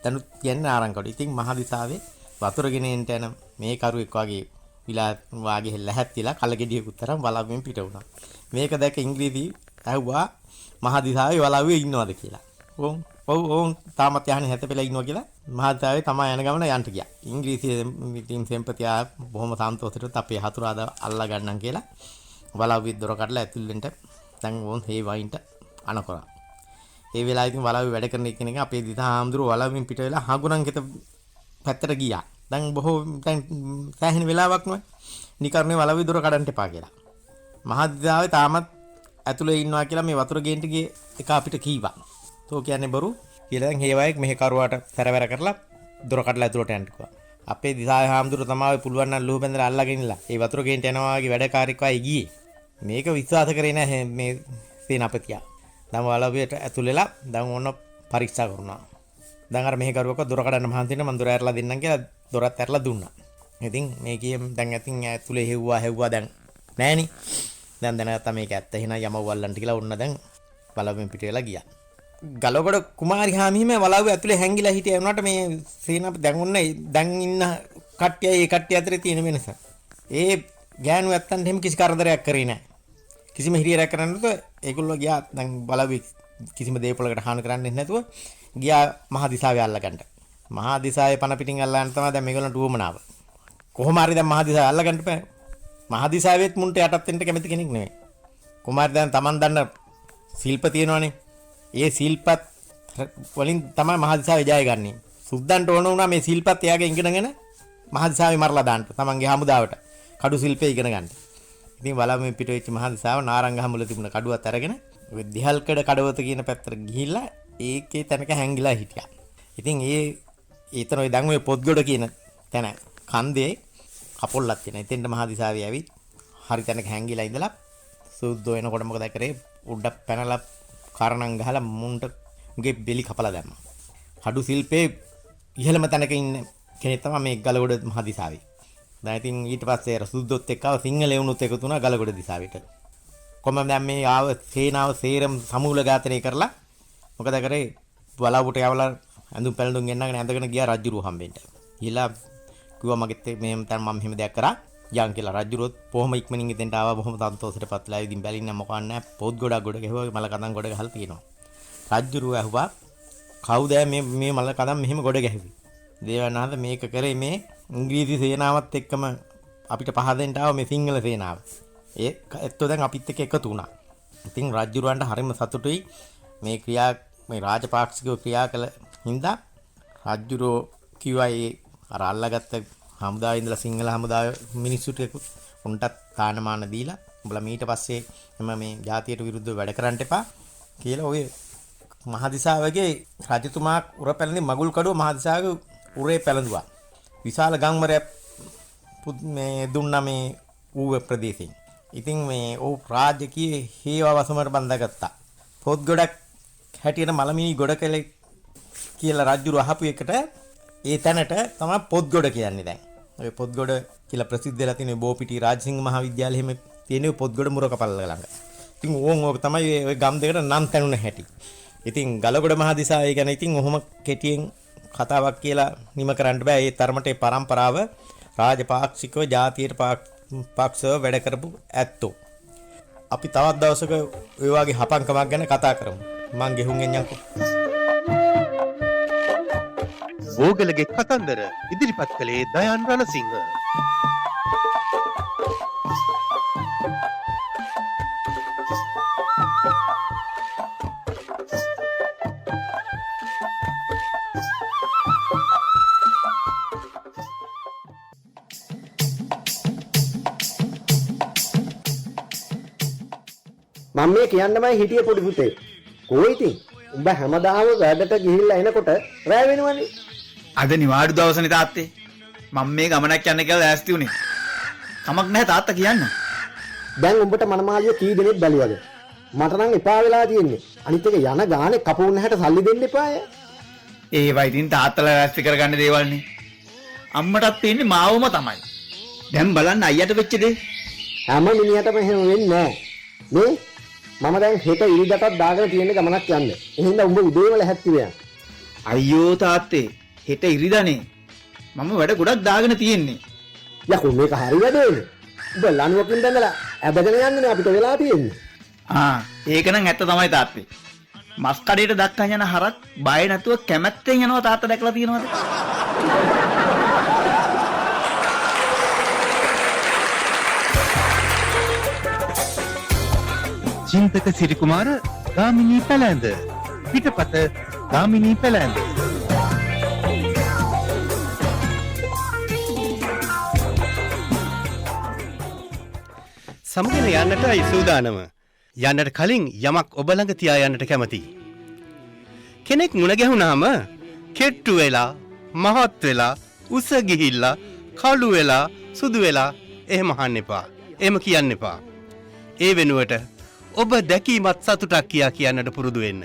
දැනුත් කියන්නේ ආරංකවල. ඉතින් මහදිසාවේ වතුර ගෙනෙන්න යන මේ කරුවෙක් වගේ විලා වාගේ ලැහැත්තිලා කලගෙඩියකුත් තරම් වලව්වෙන් පිට වුණා. මේක දැක ඉංග්‍රීසි ඇහුවා මහදිසාවේ වලව්වේ ඉන්නවද කියලා. ඔව් තාමත් යහනේ හැතපෙලා ඉන්නවා කියලා මහදිසාවේ තමයි යන ගමන යන්න ගියා. ඉංග්‍රීසියේ ටීම් සෙම්පතියා බොහොම සන්තෝෂෙට අපේ හතුරාද අල්ලා ගන්නම් කියලා වලව්වේ දොර කඩලා ඇතුල් වෙන්න දැන් වොන් හේ වයින්ට අනකරා. ඒ වෙලාවේ ඉතින් වලව්වේ වැඩ කරන කෙනෙක් අපේ දිසා හාමුදුරුවෝ වලව්වෙන් පිට වෙලා හඟුරන්ගෙත පැත්තට ගියා. දැන් සෑහෙන වෙලාවක් නෝ නිකර්ණේ වලව්වේ දොර කඩන්න එපා කියලා. මහදිසාවේ තාමත් ඇතුලේ ඉන්නවා කියලා මේ වතුර ගේන්න ගියේ එක අපිට කීවා. තෝ කියන්නේ බරු කියලා දැන් හේවයෙක් මෙහෙ කරුවාට සැරවැර කරලා දොර කඩලා ඇතුලට යන්න කිව්වා. අපේ දිසාවේ හාමුදුරුවෝ තමයි පුළුවන් නම් ලුහු බැඳලා අල්ලගෙනilla ඒ වතුර ගේන්න යනවා වගේ වැඩකාරීකවයි ගියේ. මේක විශ්වාස කරේ නැහැ මේ සේනාපතියා. දැන් වලව්වට ඇතුළේලා දැන් ඕන පරීක්ෂා කරනවා. දැන් අර මෙහෙ කරුවක දොර කඩන්න මහන්සි වෙන මම දොර ඇරලා දෙන්නම් කියලා දොරත් ඇරලා දුන්නා. ඉතින් මේ කියේ දැන් ඇතින් ඇතුලේ හෙව්වා දැන් නෑනේ. දැන් දැනගත්තා මේක ඇත්ත. එහෙනම් යමව් අල්ලන්ට කියලා ඔන්න දැන් වලව්වෙන් පිට වෙලා ගියා. ගලකොඩ කුමාරි හාමිහිම වලව්ව ඇතුලේ හැංගිලා හිටිය වුණාට මේ සේනාපති දැන් ඔන්න දැන් ඉන්න කට්ටිය ඒ කට්ටිය අතරේ තියෙන වෙනස. ඒ ගෑනු ඇත්තන්ට එහෙම කිසි කරදරයක් කරේ නැහැ. කිසිම හිරියරයක් කරන්නේ නැතුව ඒගොල්ලෝ ගියා දැන් වලව්වේ කිසිම දේපොලකට හානි කරන්නේ නැතුව ගියා මහදිසාවේ අල්ලගන්න. මහදිසාවේ පණ පිටින් අල්ලන්න තමයි දැන් මේගොල්ලන්ට උවමනාව. කොහොම හරි දැන් මහදිසාව අල්ලගන්න බෑ. මහදිසාවෙත් මුන්ට යටත් වෙන්න කැමති කෙනෙක් නෙවෙයි. කුමාර දැන් Taman දන්න ශිල්ප තියෙනවනේ. ඒ ශිල්පත් වලින් තමයි මහදිසාවේ ජය ගන්නේ. සුද්දන්ට ඕන වුණා මේ ශිල්පත් එයාගේ ඉගෙනගෙන මහදිසාවේ මරලා දාන්න. Tamanගේ හමුදාවට කඩු ශිල්පේ ඉගෙන ගන්න. ඉතින් වලව්වෙන් පිට වෙච්ච මහදිසාව නාරංගහමුල තිබුණ කඩුවත් අරගෙන ඔය දිහල්කඩ කඩවත කියන පැත්තට ගිහිල්ලා ඒකේ තැනක හැංගිලා හිටියා. ඉතින් ඒතන ඔය දැන් ඔය පොත්ගොඩ කියන තැන කන්දේ කපොල්ලක් තියෙන. එතෙන්ට මහදිසාවේ ඇවිත් හරි තැනක හැංගිලා ඉඳලා සුද්දෝ එනකොට මොකද කරේ? උඩ පැනලා කරණම් ගහලා මුන්ට මුගේ බෙලි කපලා දැම්මා. කඩු ශිල්පේ ඉහළම තැනක ඉන්න කෙනෙක් තමයි මේ ගලගොඩ මහදිසාවේ. දැන් ඉතින් ඊට පස්සේ අර සුද්දොත් එක්කව සිංහලේ වුණොත් එකතු වුණා ගලගොඩ දිසාවට. කොහොමද දැන් මේ ආව සේනාව සේරම සමූල ඝාතනය කරලා මොකද කරේ? වලව්වට යවලා ඇඳුම් පැළඳුම් ගෙන්නගෙන ඇඳගෙන ගියා රජුරුව හම්බෙන්න. ගිහලා කිව්වා මගෙත් මෙහෙම දැන් මම මෙහෙම දෙයක් කරා යන් කියලා. රජුරුවත් කොහොම ඉක්මනින් ඉතින්ට ආවා බොහොම සන්තෝෂෙටපත් වෙලා. ඉතින් බැලින්න මොකක් නැහැ පොත් ගොඩක් ගොඩ ගැහුවා මල කඳන් ගොඩ ගහලා තියෙනවා. රජුරුව ඇහුවා කවුද මේ මල කඳන් මෙහෙම ගොඩ ගැහුවේ? දේවනාථ මේක කරේ මේ ඉංග්‍රීසි සේනාවත් එක්කම අපිට පහදෙන්න ආව මේ සිංහල සේනාව. ඒත්තෝ දැන් අපිත් එක්ක එකතු වුණා. ඉතින් රජුරවන්ට හරිම සතුටුයි මේ රාජපාක්ෂිකව ක්‍රියා කළ හින්දා රජුරෝ කිව්වා ඒ අර අල්ලගත්ත හමුදාවේ ඉඳලා සිංහල හමුදාවේ මිනිස්සුට උන්ටත් තානමාන දීලා උඹලා මීට පස්සේ මේ ජාතියට විරුද්ධව වැඩ කරන්න එපා කියලා ඔය මහදිසාවගේ රජතුමා උර පැලඳි මගුල් කඩුව මහදිසාවගේ උරේ පැලඳුවා. විශාල ගම්මරයක් මේ දුන්නා මේ ඌව ප්‍රදේශයෙන්. ඉතින් මේ ඔව් රාජකීය හේවා වසමර බඳගත්තා. පොත් ගොඩක් හැටියට මලමිනි ගොඩ කලේ කියලා රජුරු අහපු එකට ඒ තැනට තමයි පොත් ගොඩ කියන්නේ දැන්. ඔය පොත් ගොඩ කියලා ප්‍රසිද්ධ වෙලා තියෙන බෝපිටි රාජසිංහ මහාවිද්‍යාලයේ හැම තියෙන පොත් ගොඩ මුරකපල්ල ළඟ. ඉතින් ඕක තමයි ඔය ගම් දෙකට නම් තැනුන හැටි. ඉතින් ගලගොඩ මහදිසාවේ ගැන ඉතින් ඔහොම කෙටියෙන් කතාවක් කියලා නිම කරන්න බෑ. ඒ තරමට ඒ પરම්පරාව රාජපාක්ෂිකව ජාතියට පාක්ෂව වැඩ කරපු ඇත්තෝ. අපි තවත් දවසක ඔය වගේ හපංකමක් ගැන කතා කරමු. මං ගෙහුම් එන්නම්කෝ. ඕගලගේ කතන්දර ඉදිරිපත් කළේ දයන් රණසිංහ. මම මේ කියන්නමයි හිටියේ පොඩි පුතේ. කොහොයි ඉතින් උඹ හැමදාම වැඩට ගිහිල්ලා එනකොට රැ වෙනවනේ. අද නිවාඩු දවසනේ තාත්තේ. මම මේ ගමනක් යන්න කියලා ඈස්ති උනේ. කමක් නැහැ තාත්තා කියන්න. දැන් උඹට මනමාලිය කී දෙනෙක් බැලුවද? මට නම් එපා වෙලා තියෙන්නේ. අනිත් එක යන ගානේ කපුන් හැට සල්ලි දෙන්න එපාය. ඒවා ඉතින් තාත්තලා රැස්ති කරගන්න දේවල්නේ. අම්මටත් තියෙන්නේ මාවම තමයි. දැන් බලන්න අයියට වෙච්ච දේ. හැම මිනිහටම එහෙම වෙන්නේ නැහැ. මේ මම දැන් හෙට ඉරිදටත් දාගෙන තියෙන ගමනක් යන්න. එහෙනම් උඹ උදේම ලැහැත්ති වෙයන්. අයියෝ තාත්තේ හෙට ඉරිදානේ. මම වැඩ ගොඩක් දාගෙන තියෙන්නේ. යකෝ මේක හරි වැඩේනේ. ඔබ ලණුවකින් දැඟලා ඇදගෙන යන්නේ අපිට වෙලා තියෙන්නේ. ඒක නම් ඇත්ත තමයි තාත්තේ. මස් කඩේට දක්කන් යන හරක් බය නැතුව කැමැත්තෙන් යනවා තාත්තා දැකලා තියෙනවද? චින්තක සිරිකුමාර ගාමිණී පැලැඳ පිටපත ගාමිණී පැලැඳ සමගෙන යන්නටයි සූදානම. යන්නට කලින් යමක් ඔබ ළඟ තියා යන්නට කැමතියි. කෙනෙක් මුණ ගැහුණාම කෙට්ටු වෙලා, මහත් වෙලා, උස ගිහිල්ලා, කළු වෙලා, සුදු වෙලා එහෙම අහන්න එපා. එහෙම කියන්න එපා. ඒ වෙනුවට ඔබ දැකීමත් සතුටක් කියා කියන්නට පුරුදු වෙන්න.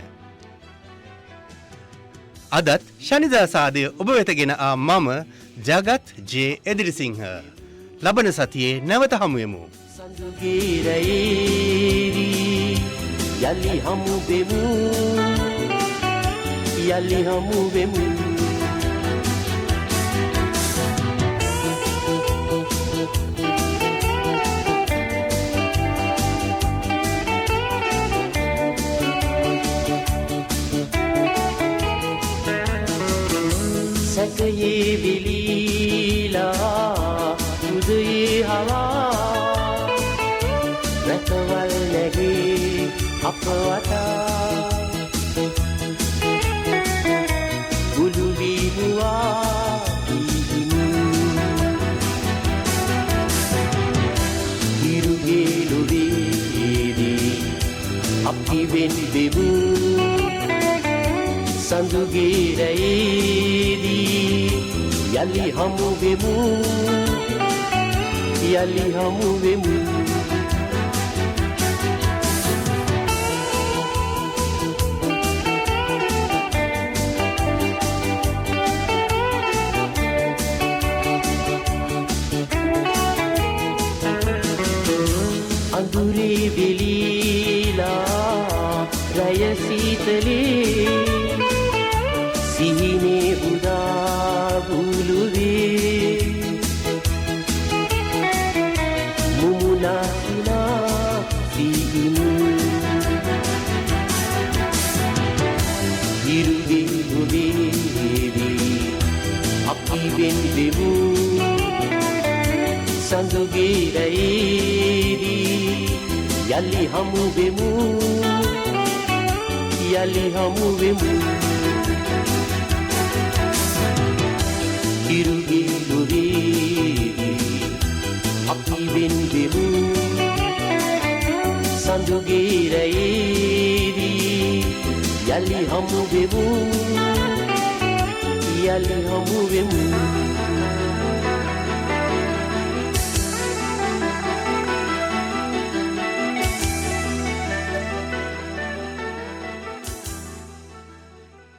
අදත් ශනිදා සාදය ඔබ වෙතගෙන ආ මම ජගත් ජේ එදිරිසිංහ. ලබන සතියේ නැවත හමුවෙමු. යලි හමු වෙමු යලි හමු වෙමු සැකයේ විලීලා උදයේ හවා රැකවල් නැගේ අප වටා ගුළු වීමුවා දීහිමු හිරුගේ ලොවේදී අපි වෙන්වෙමු සඳුගේ රැයේදී යලි හමු වෙමු යලි හමු වෙමු අඳුරේ වෙලීලා රය සීතලේ සිහිනේ උදා බුලුවේ මුමුණා හිනා සීගිමු හිරුගේ ගොඩේදී අපි වෙන්වෙමු සඳුගේ රැයේදී යලි හමු වෙමු යලි හමු වෙමු හිරුගේ ලොවේදී අපි වෙන්වෙමු සඳුගේ රැයේදී යලි හමු වෙමු යලි හමු වෙමු